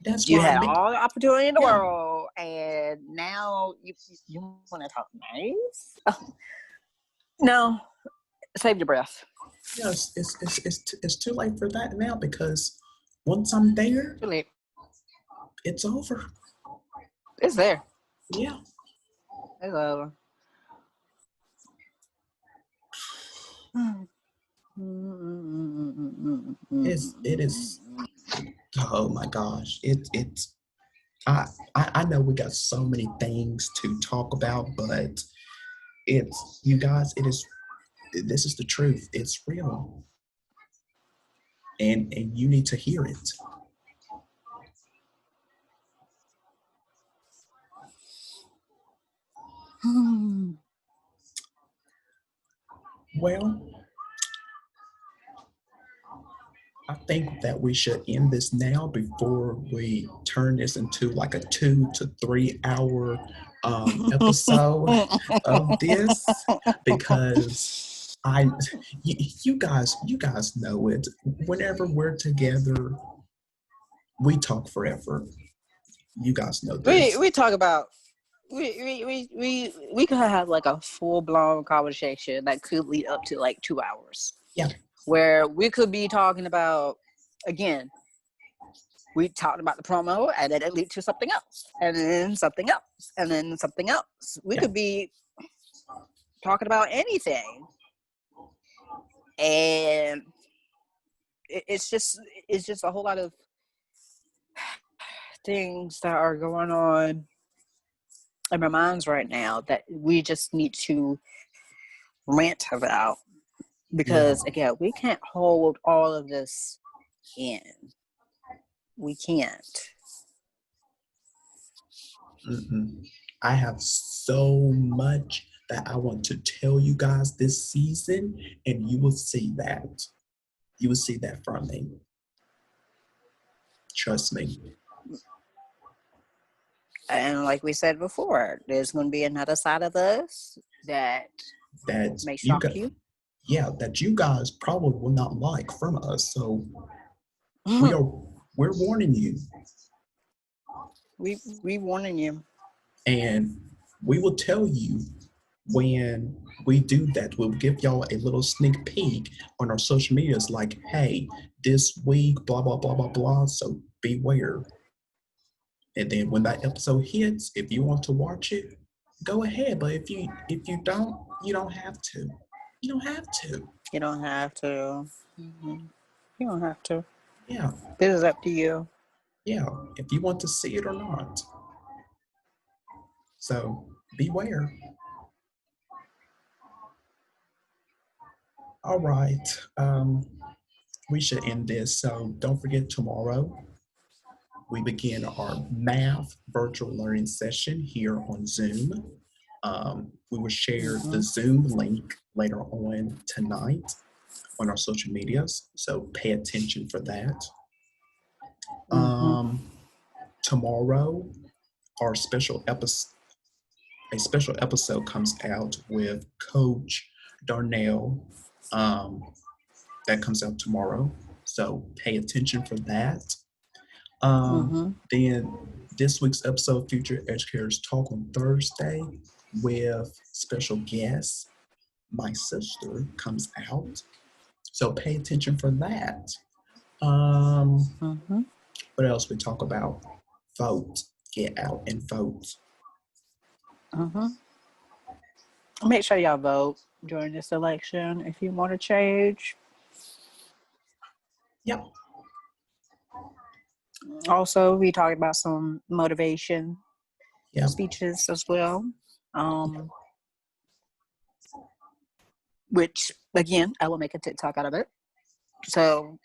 That's you had all the opportunity in the world, and now you want to talk nice? No, save your breath. Yes, it's too late for that now, because once I'm there, too late. It's over. It's there. Yeah. It's over. It is. Oh my gosh! It's. I know we got so many things to talk about, but it's, you guys. This is the truth. It's real, and you need to hear it. Well, I think that we should end this now before we turn this into like a 2 to 3 hour episode of this, because I you guys know it. Whenever we're together, we talk forever. You guys know we this. we talk about we could have like a full blown conversation that could lead up to like 2 hours, Yeah, where we could be talking about, again, we talked about the promo and then it leads to something else and then something else and then something else. We yeah. could be talking about anything, and it's just a whole lot of things that are going on in my minds right now that we just need to rant about, Yeah. because again, we can't hold all of this in. We can't. Mm-mm. I have so much that I want to tell you guys this season, and you will see that. You will see that from me. Trust me. And like we said before, there's going to be another side of us that That may you shock got, you. yeah, that you guys probably will not like from us. So we are we're warning you, we warning you. and we will tell you when we do that. We'll give y'all a little sneak peek on our social medias, like, hey, this week, blah blah blah blah blah. So beware. And then when that episode hits, if you want to watch it, go ahead. But if you don't, you don't have to. You don't have to. You don't have to. Mm-hmm. You don't have to. Yeah, This is up to you. yeah. If you want to see it or not. So beware. All right. We should end this. So don't forget, tomorrow we begin our math virtual learning session here on Zoom. We will share the Mm-hmm. Zoom link later on tonight on our social medias, so pay attention for that. Mm-hmm. Tomorrow, our a special episode comes out with Coach Darnell. Um, that comes out tomorrow, so pay attention for that. Mm-hmm. Then this week's episode, Future Educators Talk on Thursday, with special guests. My sister comes out, so pay attention for that. Um, Mm-hmm. what else we talk about? Vote. Get out and vote. Mm-hmm. Make sure y'all vote during this election if you want to change. Yep. Also, we talked about some motivation Yep. speeches as well. Which again, I will make a TikTok out of it. So,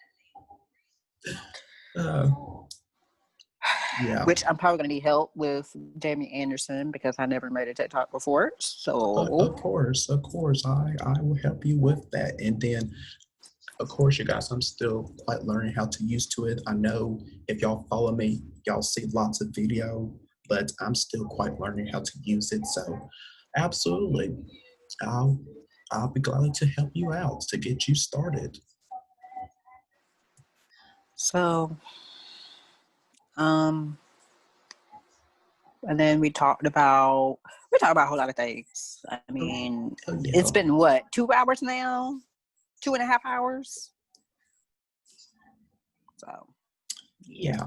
Yeah. which I'm probably going to need help with Jamie Anderson because I never made a TikTok before. So, Of course, I will help you with that. And then, of course, you guys, I'm still quite learning how to use to it. I know if y'all follow me, y'all see lots of video, but I'm still quite learning how to use it. So, absolutely, I'll I'll be glad to help you out to get you started. so, um, and then we talked about a whole lot of things. I mean, Oh yeah, it's been what, 2 hours now, 2.5 hours. So, yeah.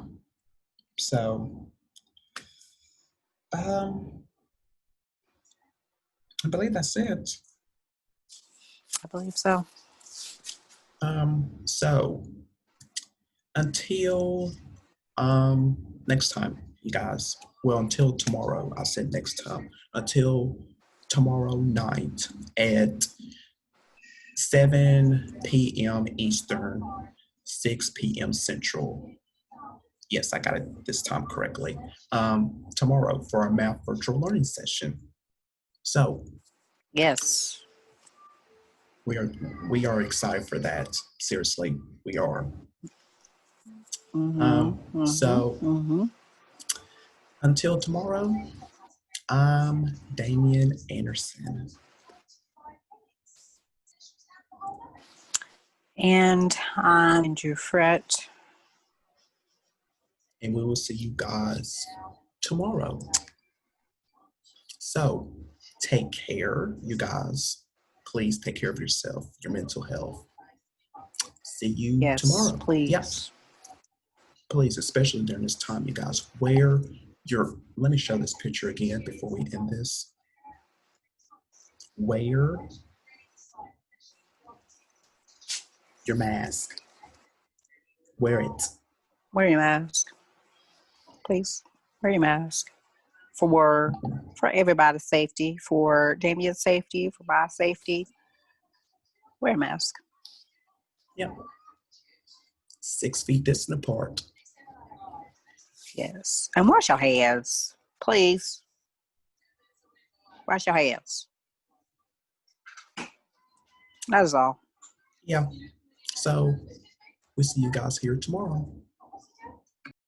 So, um, I believe that's it. I believe so. So until next time, you guys. Well, until tomorrow. I said next time. Until tomorrow night at 7 p.m. Eastern, 6 p.m. Central. Yes, I got it this time correctly. Tomorrow for our math virtual learning session. So Yes. we are we are excited for that. Seriously, we are. So Mm-hmm. until tomorrow, I'm Damian Anderson. And I'm Andrew Fret. And we will see you guys tomorrow. So take care, you guys. Please take care of yourself, your mental health. See you Yes, tomorrow. Yep. please. Please, especially during this time, you guys, wear your, let me show this picture again before we end this. Wear your mask. Wear it. Wear your mask. Please. Wear your mask. For everybody's safety, for Damien's safety, for my safety. Wear a mask. Yep. 6 feet distant apart. Yes. And wash your hands. Please. Wash your hands. That is all. Yeah. So we'll see you guys here tomorrow.